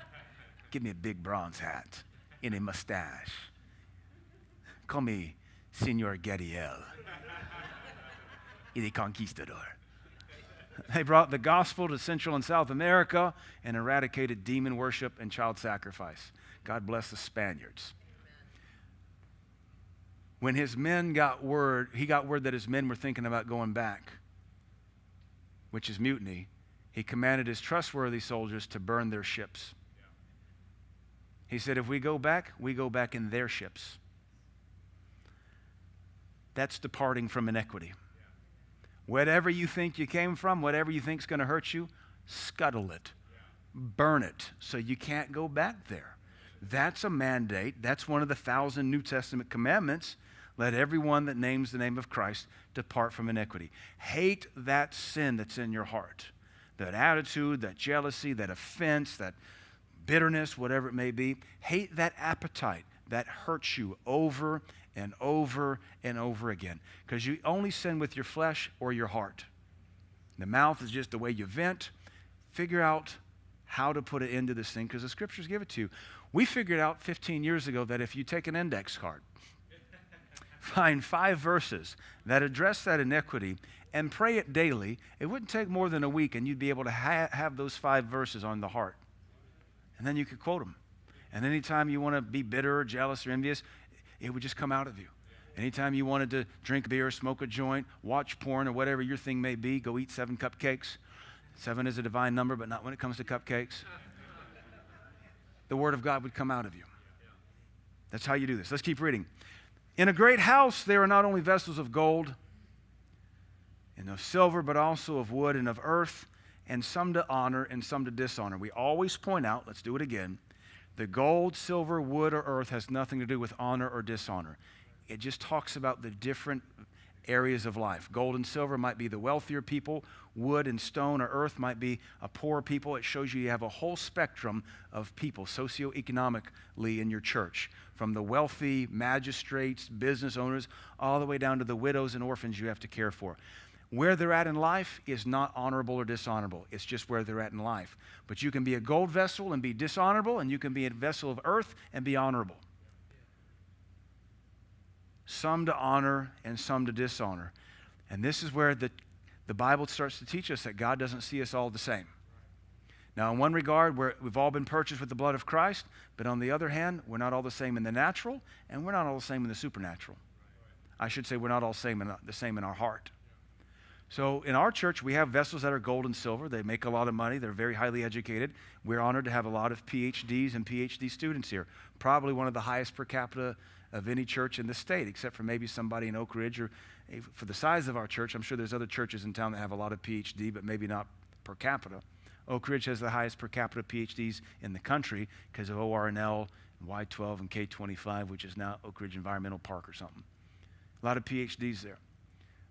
Give me a big bronze hat and a mustache. Call me Senor Gadiel, el conquistador. They brought the gospel to Central and South America and eradicated demon worship and child sacrifice. God bless the Spaniards. When his men got word, he got word that his men were thinking about going back, which is mutiny. He commanded his trustworthy soldiers to burn their ships. He said, if we go back in their ships. That's departing from iniquity. Whatever you think you came from, whatever you think is going to hurt you, scuttle it. Burn it so you can't go back there. That's a mandate. That's one of the 1,000 New Testament commandments. Let everyone that names the name of Christ depart from iniquity. Hate that sin that's in your heart. That attitude, that jealousy, that offense, that bitterness, whatever it may be. Hate that appetite that hurts you over and over and over again. Because you only sin with your flesh or your heart. The mouth is just the way you vent. Figure out how to put an end to this thing, because the scriptures give it to you. We figured out 15 years ago that if you take an index card, find 5 verses that address that iniquity and pray it daily, it wouldn't take more than a week and you'd be able to have those 5 verses on the heart. And then you could quote them. And anytime you want to be bitter or jealous or envious, it would just come out of you. Anytime you wanted to drink beer, smoke a joint, watch porn, or whatever your thing may be, go eat 7 cupcakes. 7 is a divine number, but not when it comes to cupcakes. the word of God would come out of you. That's how you do this. Let's keep reading. In a great house there are not only vessels of gold and of silver, but also of wood and of earth, and some to honor and some to dishonor. We always point out, let's do it again, the gold, silver, wood, or earth has nothing to do with honor or dishonor. It just talks about the different areas of life. Gold and silver might be the wealthier people. Wood and stone or earth might be a poorer people. It shows you have a whole spectrum of people socioeconomically in your church, from the wealthy magistrates, business owners, all the way down to the widows and orphans you have to care for. Where they're at in life is not honorable or dishonorable. It's just where they're at in life. But you can be a gold vessel and be dishonorable, and you can be a vessel of earth and be honorable. Some to honor and some to dishonor. And this is where the Bible starts to teach us that God doesn't see us all the same. Now, in one regard, we've all been purchased with the blood of Christ, but on the other hand, we're not all the same in the natural, and we're not all the same in the supernatural. I should say we're not all the same in our heart. So in our church, we have vessels that are gold and silver. They make a lot of money. They're very highly educated. We're honored to have a lot of PhDs and PhD students here. Probably one of the highest per capita of any church in the state, except for maybe somebody in Oak Ridge, or for the size of our church. I'm sure there's other churches in town that have a lot of PhD, but maybe not per capita. Oak Ridge has the highest per capita PhDs in the country because of ORNL, and Y12, and K25, which is now Oak Ridge Environmental Park or something. A lot of PhDs there.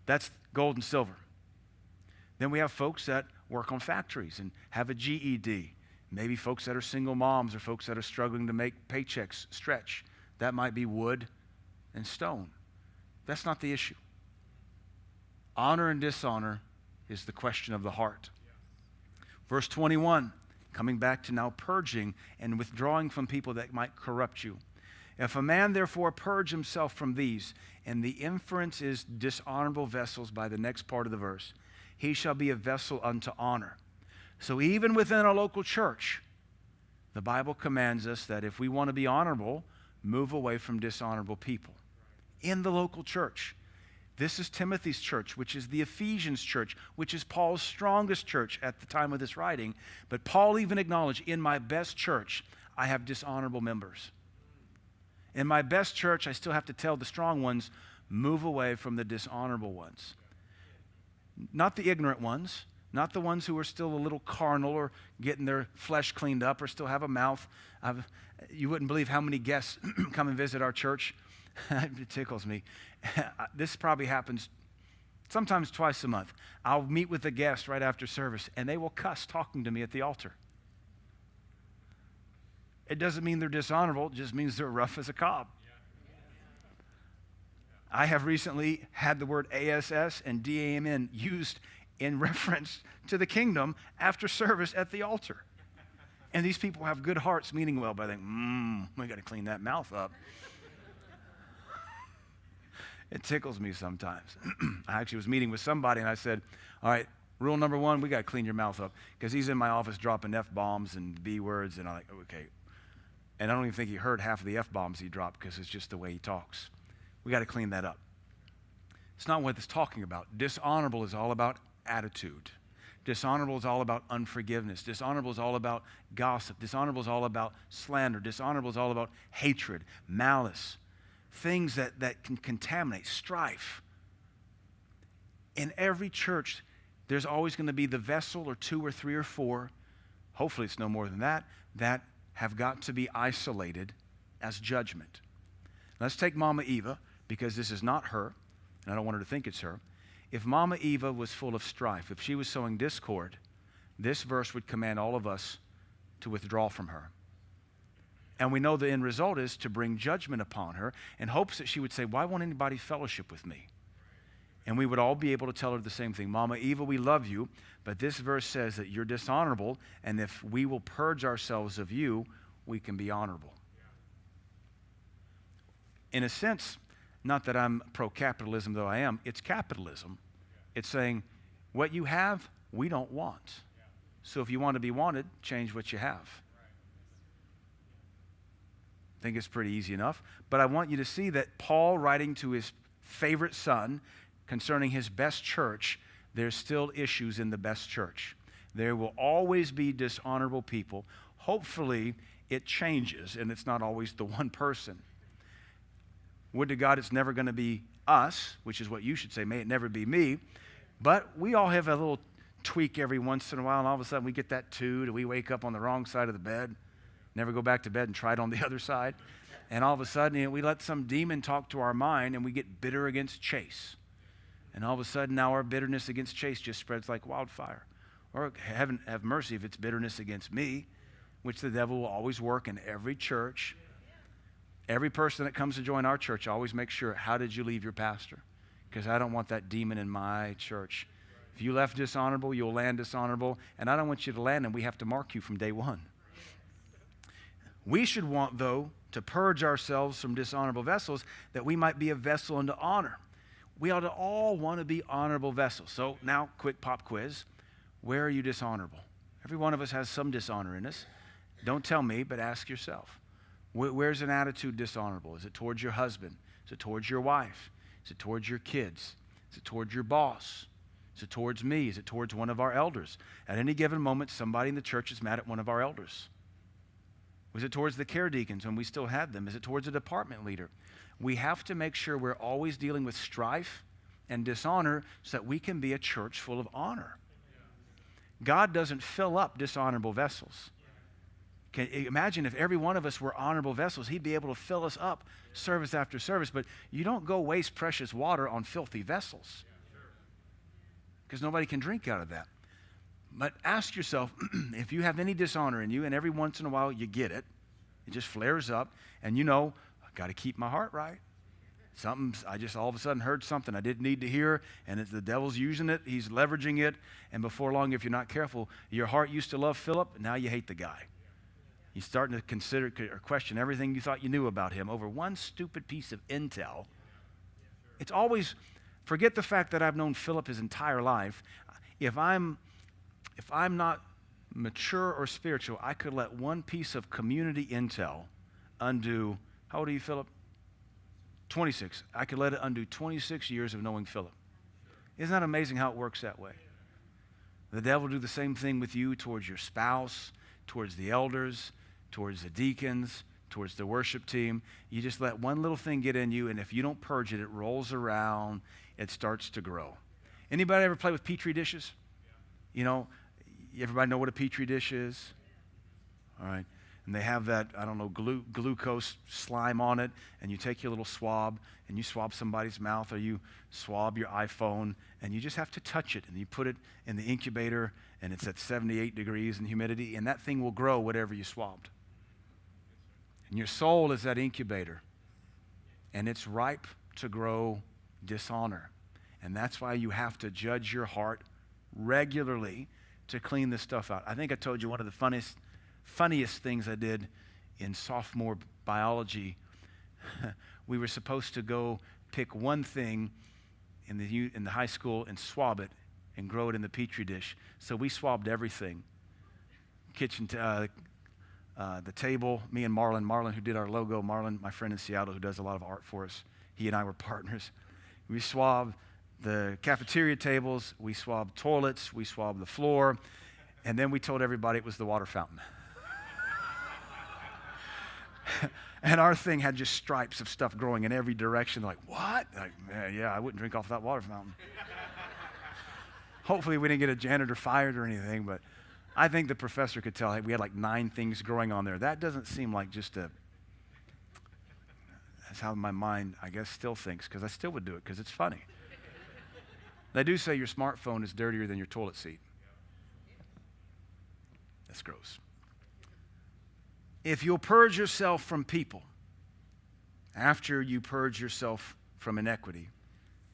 That's gold and silver. Then we have folks that work on factories and have a GED. Maybe folks that are single moms or folks that are struggling to make paychecks stretch. That might be wood and stone. That's not the issue. Honor and dishonor is the question of the heart. Verse 21, coming back to now purging and withdrawing from people that might corrupt you. If a man therefore purge himself from these, and the inference is dishonorable vessels by the next part of the verse, he shall be a vessel unto honor. So even within a local church, the Bible commands us that if we want to be honorable, move away from dishonorable people. In the local church. This is Timothy's church, which is the Ephesians church, which is Paul's strongest church at the time of this writing. But Paul even acknowledged, in my best church, I have dishonorable members. In my best church, I still have to tell the strong ones, move away from the dishonorable ones. Not the ignorant ones, not the ones who are still a little carnal or getting their flesh cleaned up or still have a mouth. You wouldn't believe how many guests come and visit our church. It tickles me. This probably happens sometimes twice a month. I'll meet with a guest right after service, and they will cuss talking to me at the altar. It doesn't mean they're dishonorable. It just means they're rough as a cob. I have recently had the word ASS and DAMN used in reference to the kingdom after service at the altar. And these people have good hearts, meaning well, but I think, we got to clean that mouth up. It tickles me sometimes. I actually was meeting with somebody and I said, all right, rule number one, we got to clean your mouth up. Because he's in my office dropping F-bombs and B words, and I'm like, okay. And I don't even think he heard half of the F-bombs he dropped because it's just the way he talks. We got to clean that up. It's not what it's talking about. Dishonorable is all about attitude. Dishonorable is all about unforgiveness. Dishonorable is all about gossip. Dishonorable is all about slander. Dishonorable is all about hatred, malice, things that can contaminate, strife. In every church, there's always going to be the vessel or two or three or four, hopefully it's no more than that, that have got to be isolated as judgment. Let's take Mama Eva, because this is not her, and I don't want her to think it's her. If Mama Eva was full of strife, if she was sowing discord, this verse would command all of us to withdraw from her. And we know the end result is to bring judgment upon her in hopes that she would say, why won't anybody fellowship with me? And we would all be able to tell her the same thing. Mama Eva, we love you, but this verse says that you're dishonorable, and if we will purge ourselves of you, we can be honorable. In a sense, not that I'm pro-capitalism, though I am, it's capitalism. It's saying, what you have, we don't want. So if you want to be wanted, change what you have. I think it's pretty easy enough. But I want you to see that Paul, writing to his favorite son concerning his best church, there's still issues in the best church. There will always be dishonorable people. hopefully it changes and it's not always the one person. Would to God it's never going to be us, which is what you should say. May it never be me. But we all have a little tweak every once in a while, and all of a sudden we get that too. Do we wake up on the wrong side of the bed, never go back to bed and try it on the other side? And all of a sudden, we let some demon talk to our mind and we get bitter against Chase. And all of a sudden now our bitterness against Chase just spreads like wildfire. Or heaven have mercy if it's bitterness against me, which the devil will always work in every church. Every person that comes to join our church always makes sure, how did you leave your pastor? Because I don't want that demon in my church. If you left dishonorable, you'll land dishonorable, and I don't want you to land, and we have to mark you from day one. We should want, though, to purge ourselves from dishonorable vessels, that we might be a vessel unto honor. We ought to all want to be honorable vessels. So now, quick pop quiz. Where are you dishonorable? Every one of us has some dishonor in us. Don't tell me, but ask yourself. Where's an attitude dishonorable? Is it towards your husband? Is it towards your wife? Is it towards your kids? Is it towards your boss? Is it towards me? Is it towards one of our elders? At any given moment, somebody in the church is mad at one of our elders. Was it towards the care deacons when we still had them? Is it towards a department leader? We have to make sure we're always dealing with strife and dishonor so that we can be a church full of honor. God doesn't fill up dishonorable vessels. Can you imagine if every one of us were honorable vessels, he'd be able to fill us up service after service. But you don't go waste precious water on filthy vessels, because nobody can drink out of that. But ask yourself, if you have any dishonor in you, and every once in a while you get it, it just flares up, and you know, I've got to keep my heart right. I just all of a sudden heard something I didn't need to hear, and the devil's using it, he's leveraging it, and before long, if you're not careful, your heart used to love Philip, and now you hate the guy. You're starting to consider or question everything you thought you knew about him over one stupid piece of intel. It's always, forget the fact that I've known Philip his entire life. If I'm not mature or spiritual, I could let one piece of community intel undo, how old are you, Philip? 26. I could let it undo 26 years of knowing Philip. Isn't that amazing how it works that way? The devil will do the same thing with you towards your spouse, towards the elders, towards the deacons, towards the worship team. You just let one little thing get in you, and if you don't purge it, it rolls around, it starts to grow. Anybody ever play with Petri dishes? You know, everybody know what a Petri dish is? All right. And they have that, I don't know, glucose slime on it, and you take your little swab, and you swab somebody's mouth, or you swab your iPhone, and you just have to touch it, and you put it in the incubator, and it's at 78 degrees in humidity, and that thing will grow whatever you swabbed. And your soul is that incubator, and it's ripe to grow dishonor. And that's why you have to judge your heart regularly to clean this stuff out. I think I told you one of the funniest things I did in sophomore biology. We were supposed to go pick one thing in the high school and swab it and grow it in the Petri dish. So we swabbed everything. The table, me and Marlon, who did our logo, Marlon, my friend in Seattle, who does a lot of art for us, he and I were partners. We swabbed the cafeteria tables, we swabbed toilets, we swabbed the floor, and then we told everybody it was the water fountain. And our thing had just stripes of stuff growing in every direction. Like, what? Like, yeah, I wouldn't drink off that water fountain. Hopefully we didn't get a janitor fired or anything, but I think the professor could tell, hey, we had like 9 things growing on there. That doesn't seem like that's how my mind, I guess, still thinks, because I still would do it, because it's funny. They do say your smartphone is dirtier than your toilet seat. That's gross. If you'll purge yourself from people after you purge yourself from iniquity,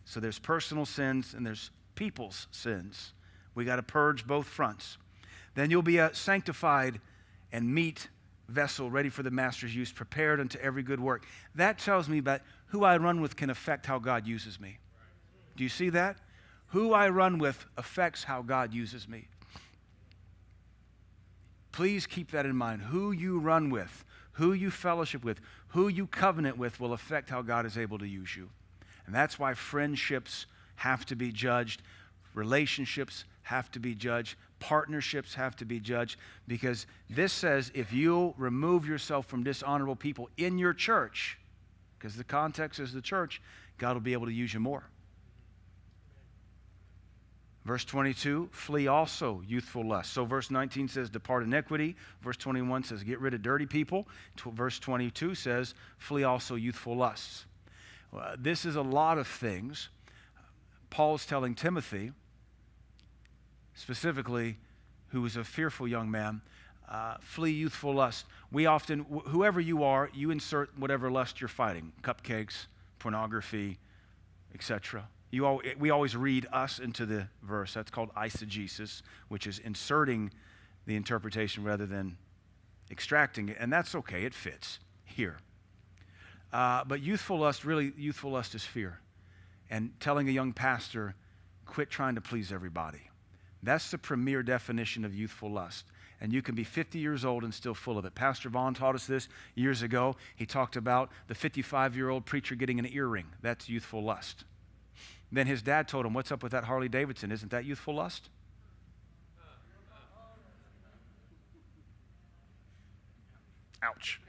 so there's personal sins and there's people's sins. We got to purge both fronts. Then you'll be a sanctified and meet vessel ready for the master's use, prepared unto every good work. That tells me that who I run with can affect how God uses me. Do you see that? Who I run with affects how God uses me. Please keep that in mind. Who you run with, who you fellowship with, who you covenant with will affect how God is able to use you. And that's why friendships have to be judged. Relationships have to be judged. Partnerships have to be judged, because this says if you remove yourself from dishonorable people in your church, because the context is the church, God will be able to use you more. Verse 22, flee also youthful lust. So verse 19 says, depart iniquity. Verse 21 says, get rid of dirty people. Verse 22 says, flee also youthful lusts. This is a lot of things. Paul's telling Timothy, specifically, who was a fearful young man, flee youthful lust. We often, whoever you are, you insert whatever lust you're fighting. Cupcakes, pornography, etc. We always read us into the verse. That's called eisegesis, which is inserting the interpretation rather than extracting it. And that's okay. It fits here. But youthful lust is fear. And telling a young pastor, quit trying to please everybody. That's the premier definition of youthful lust. And you can be 50 years old and still full of it. Pastor Vaughn taught us this years ago. He talked about the 55-year-old preacher getting an earring. That's youthful lust. Then his dad told him, what's up with that Harley Davidson? Isn't that youthful lust? Ouch.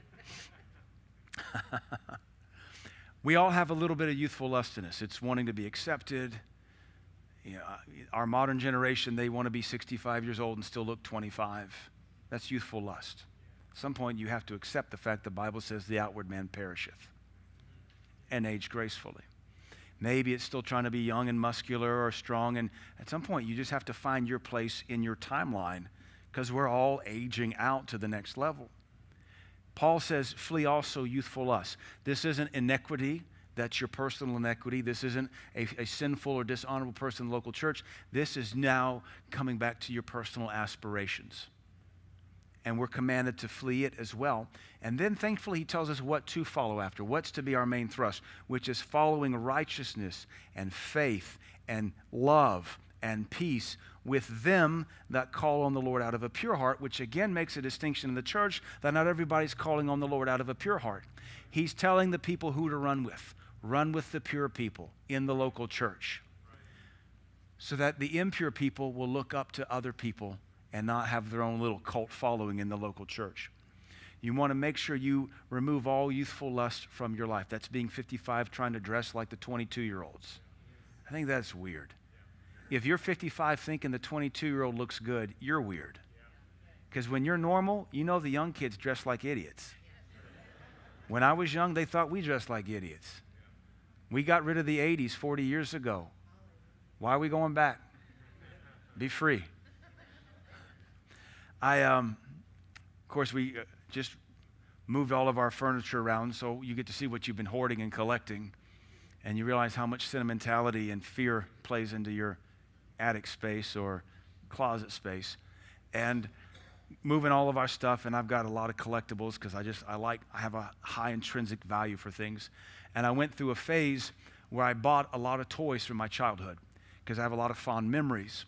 We all have a little bit of youthful lust in us. It's wanting to be accepted. Our modern generation, they want to be 65 years old and still look 25. That's youthful lust. At some point, you have to accept the fact the Bible says the outward man perisheth and age gracefully. Maybe it's still trying to be young and muscular or strong, and at some point, you just have to find your place in your timeline, because we're all aging out to the next level. Paul says, flee also youthful lust. This isn't iniquity. That's your personal iniquity. This isn't a sinful or dishonorable person in the local church. This is now coming back to your personal aspirations. And we're commanded to flee it as well. And then thankfully he tells us what to follow after, what's to be our main thrust, which is following righteousness and faith and love and peace with them that call on the Lord out of a pure heart, which again makes a distinction in the church that not everybody's calling on the Lord out of a pure heart. He's telling the people who to run with. Run with the pure people in the local church, so that the impure people will look up to other people and not have their own little cult following in the local church. You want to make sure you remove all youthful lust from your life. That's being 55 trying to dress like the 22-year-olds. I think that's weird. If you're 55 thinking the 22-year-old looks good, you're weird. Because when you're normal, you know the young kids dress like idiots. When I was young, they thought we dressed like idiots. We got rid of the 80s 40 years ago. Why are we going back? Be free. Of course, we just moved all of our furniture around, so you get to see what you've been hoarding and collecting, and you realize how much sentimentality and fear plays into your attic space or closet space. And moving all of our stuff, and I've got a lot of collectibles because I have a high intrinsic value for things. And I went through a phase where I bought a lot of toys from my childhood because I have a lot of fond memories.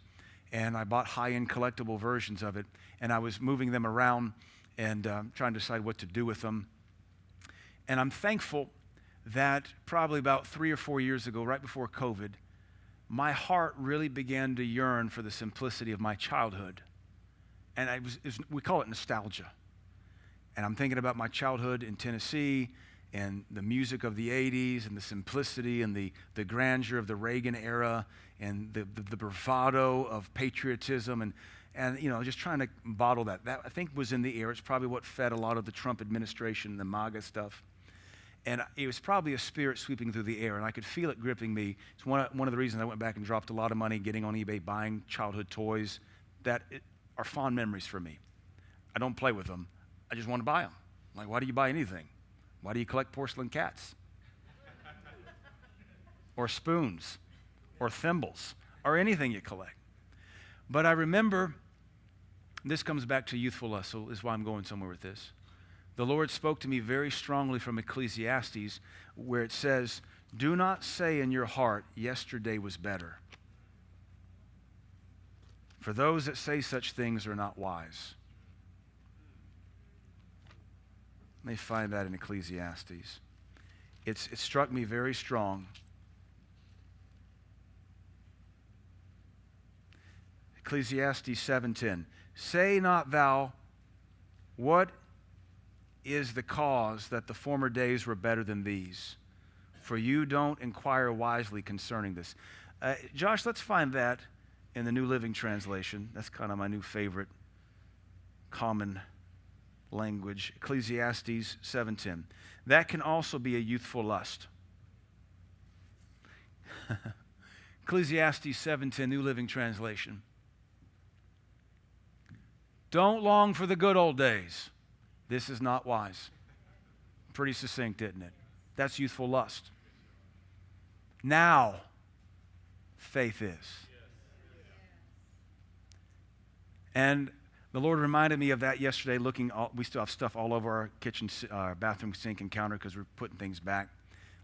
And I bought high-end collectible versions of it, and I was moving them around and trying to decide what to do with them. And I'm thankful that probably about 3 or 4 years ago, right before COVID, my heart really began to yearn for the simplicity of my childhood. And we call it nostalgia. And I'm thinking about my childhood in Tennessee and the music of the 80s and the simplicity and the grandeur of the Reagan era and the bravado of patriotism and just trying to bottle that. That, I think, was in the air. It's probably what fed a lot of the Trump administration and the MAGA stuff. And it was probably a spirit sweeping through the air, and I could feel it gripping me. It's one of the reasons I went back and dropped a lot of money getting on eBay, buying childhood toys that are fond memories for me. I don't play with them. I just want to buy them. Like, why do you buy anything? Why do you collect porcelain cats? Or spoons? Or thimbles? Or anything you collect? But I remember, this comes back to youthful lust, so is why I'm going somewhere with this. The Lord spoke to me very strongly from Ecclesiastes, where it says, do not say in your heart, yesterday was better. For those that say such things are not wise. Let me find that in Ecclesiastes. It struck me very strong. Ecclesiastes 7:10. Say not thou, what is the cause that the former days were better than these? For you don't inquire wisely concerning this. Josh, let's find that in the New Living Translation. That's kind of my new favorite common language. Ecclesiastes 7:10. That can also be a youthful lust. Ecclesiastes 7:10, New Living Translation. Don't long for the good old days. This is not wise. Pretty succinct, isn't it? That's youthful lust. Now, faith is. And the Lord reminded me of that yesterday, we still have stuff all over our kitchen, our bathroom sink and counter because we're putting things back,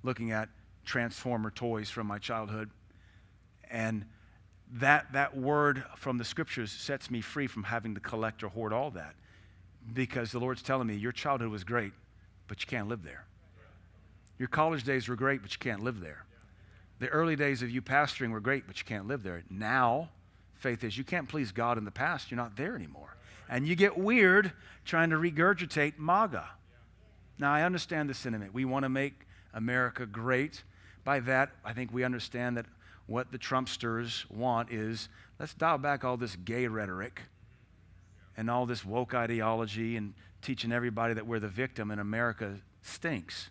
looking at Transformer toys from my childhood. And that word from the scriptures sets me free from having to collect or hoard all that. Because the Lord's telling me, your childhood was great, but you can't live there. Your college days were great, but you can't live there. The early days of you pastoring were great, but you can't live there. Now, faith is you can't please God in the past. You're not there anymore. And you get weird trying to regurgitate MAGA. Now, I understand the sentiment. We want to make America great. By that, I think we understand that what the Trumpsters want is, let's dial back all this gay rhetoric and all this woke ideology and teaching everybody that we're the victim and America stinks.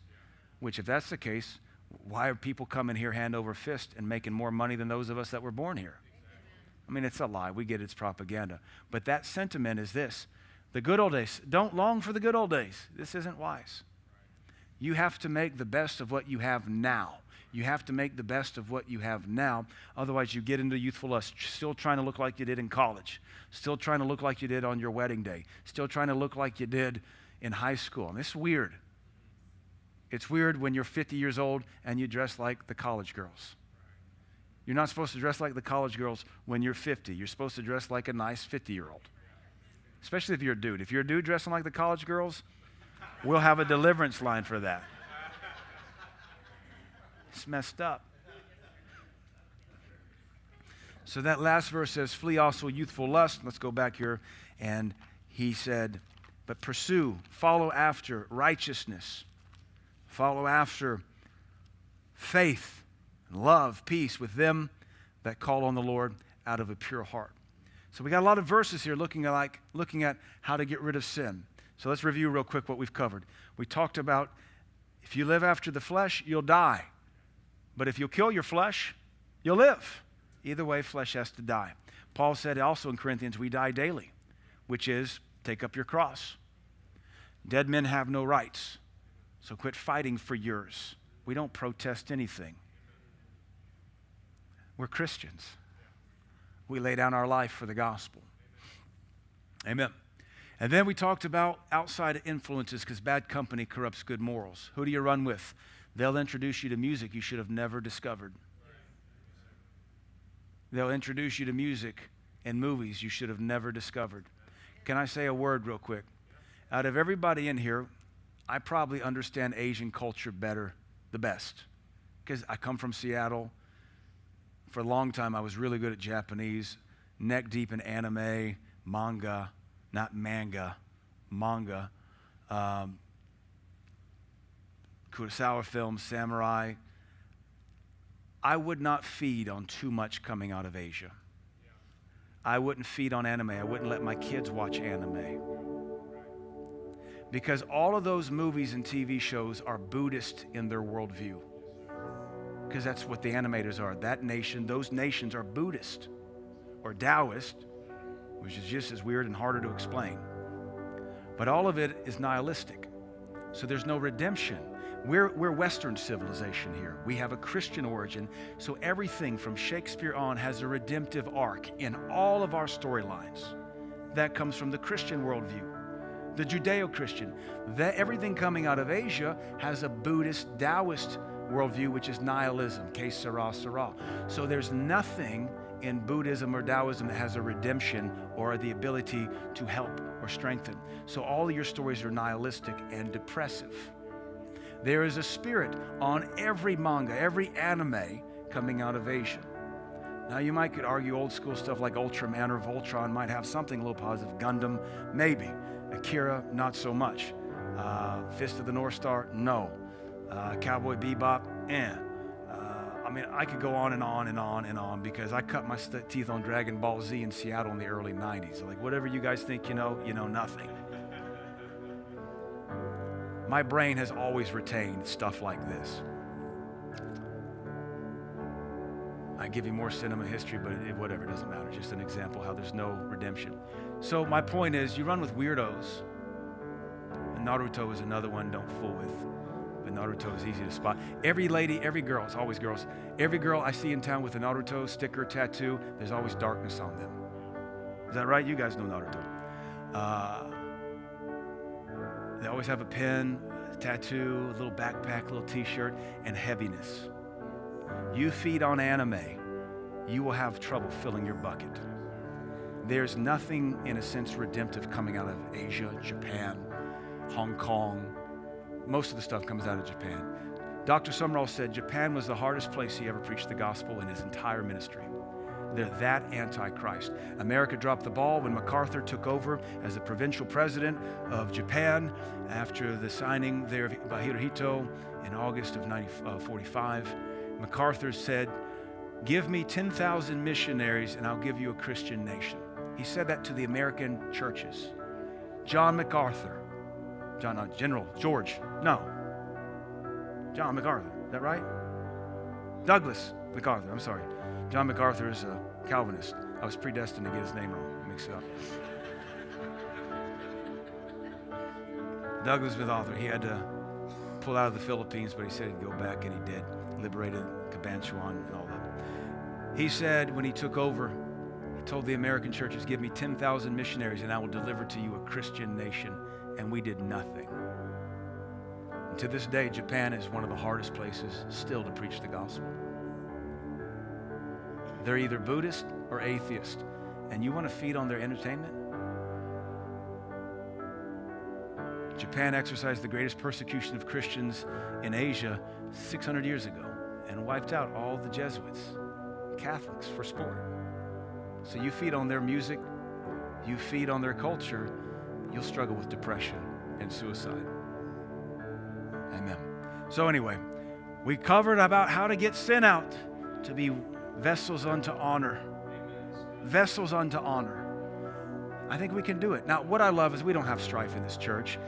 Which, if that's the case, why are people coming here hand over fist and making more money than those of us that were born here? I mean, it's a lie. We get it's propaganda. But that sentiment is this. The good old days. Don't long for the good old days. This isn't wise. You have to make the best of what you have now. You have to make the best of what you have now. Otherwise, you get into youthful lust, still trying to look like you did in college, still trying to look like you did on your wedding day, still trying to look like you did in high school. And it's weird. It's weird when you're 50 years old and you dress like the college girls. You're not supposed to dress like the college girls when you're 50. You're supposed to dress like a nice 50-year-old, especially if you're a dude. If you're a dude dressing like the college girls, we'll have a deliverance line for that. It's messed up. So that last verse says, flee also youthful lust. Let's go back here. And he said, but pursue, follow after righteousness. Follow after faith, and love, peace with them that call on the Lord out of a pure heart. So we got a lot of verses here looking at how to get rid of sin. So let's review real quick what we've covered. We talked about if you live after the flesh, you'll die. But if you'll kill your flesh, you'll live. Either way, flesh has to die. Paul said also in Corinthians, we die daily, which is take up your cross. Dead men have no rights, so quit fighting for yours. We don't protest anything. We're Christians. We lay down our life for the gospel. Amen. And then we talked about outside influences because bad company corrupts good morals. Who do you run with? They'll introduce you to music you should have never discovered. They'll introduce you to music and movies you should have never discovered. Can I say a word real quick? Out of everybody in here, I probably understand Asian culture the best. Because I come from Seattle. For a long time, I was really good at Japanese, neck deep in anime, manga, Kurosawa films, samurai. I would not feed on too much coming out of Asia. I wouldn't feed on anime. I wouldn't let my kids watch anime. Because all of those movies and TV shows are Buddhist in their worldview. Because that's what the animators are. Those nations are Buddhist or Taoist, which is just as weird and harder to explain. But all of it is nihilistic. So there's no redemption. We're Western civilization here. We have a Christian origin, so everything from Shakespeare on has a redemptive arc in all of our storylines. That comes from the Christian worldview, the Judeo-Christian. Everything coming out of Asia has a Buddhist, Taoist worldview, which is nihilism, que sera, sera. So there's nothing in Buddhism or Taoism that has a redemption or the ability to help or strengthen. So all of your stories are nihilistic and depressive. There is a spirit on every manga, every anime coming out of Asia. Now, you might could argue old school stuff like Ultraman or Voltron might have something a little positive. Gundam, maybe. Akira, not so much. Fist of the North Star, no. Cowboy Bebop, I mean, I could go on and on and on and on because I cut my teeth on Dragon Ball Z in Seattle in the early 90s. Like, whatever you guys think you know nothing. My brain has always retained stuff like this. I give you more cinema history, but whatever, it doesn't matter. Just an example how there's no redemption. So my point is, you run with weirdos. And Naruto is another one, don't fool with. But Naruto is easy to spot. Every lady, every girl, it's always girls. Every girl I see in town with a Naruto sticker, tattoo, there's always darkness on them. Is that right? You guys know Naruto. They always have a pen, a tattoo, a little backpack, a little t-shirt, and heaviness. You feed on anime, you will have trouble filling your bucket. There's nothing, in a sense, redemptive coming out of Asia, Japan, Hong Kong. Most of the stuff comes out of Japan. Dr. Sumrall said Japan was the hardest place he ever preached the gospel in his entire ministry. They're that anti-Christ. America dropped the ball when MacArthur took over as the provincial president of Japan after the signing there by Hirohito in August of 1945. MacArthur said, "Give me 10,000 missionaries and I'll give you a Christian nation." He said that to the American churches. John MacArthur. John MacArthur, is that right? Douglas MacArthur, I'm sorry. John MacArthur is a Calvinist. I was predestined to get his name wrong, mix it up. Douglas MacArthur, he had to pull out of the Philippines, but he said he'd go back, and he did. Liberated Cabanchuan and all that. He said when he took over, he told the American churches, "Give me 10,000 missionaries and I will deliver to you a Christian nation." And we did nothing. And to this day, Japan is one of the hardest places still to preach the gospel. They're either Buddhist or atheist. And you want to feed on their entertainment? Japan exercised the greatest persecution of Christians in Asia 600 years ago and wiped out all the Jesuits, Catholics, for sport. So you feed on their music, you feed on their culture, you'll struggle with depression and suicide. Amen. So anyway, we covered about how to get sin out, to be vessels unto honor. Vessels unto honor. I think we can do it. Now, what I love is we don't have strife in this church.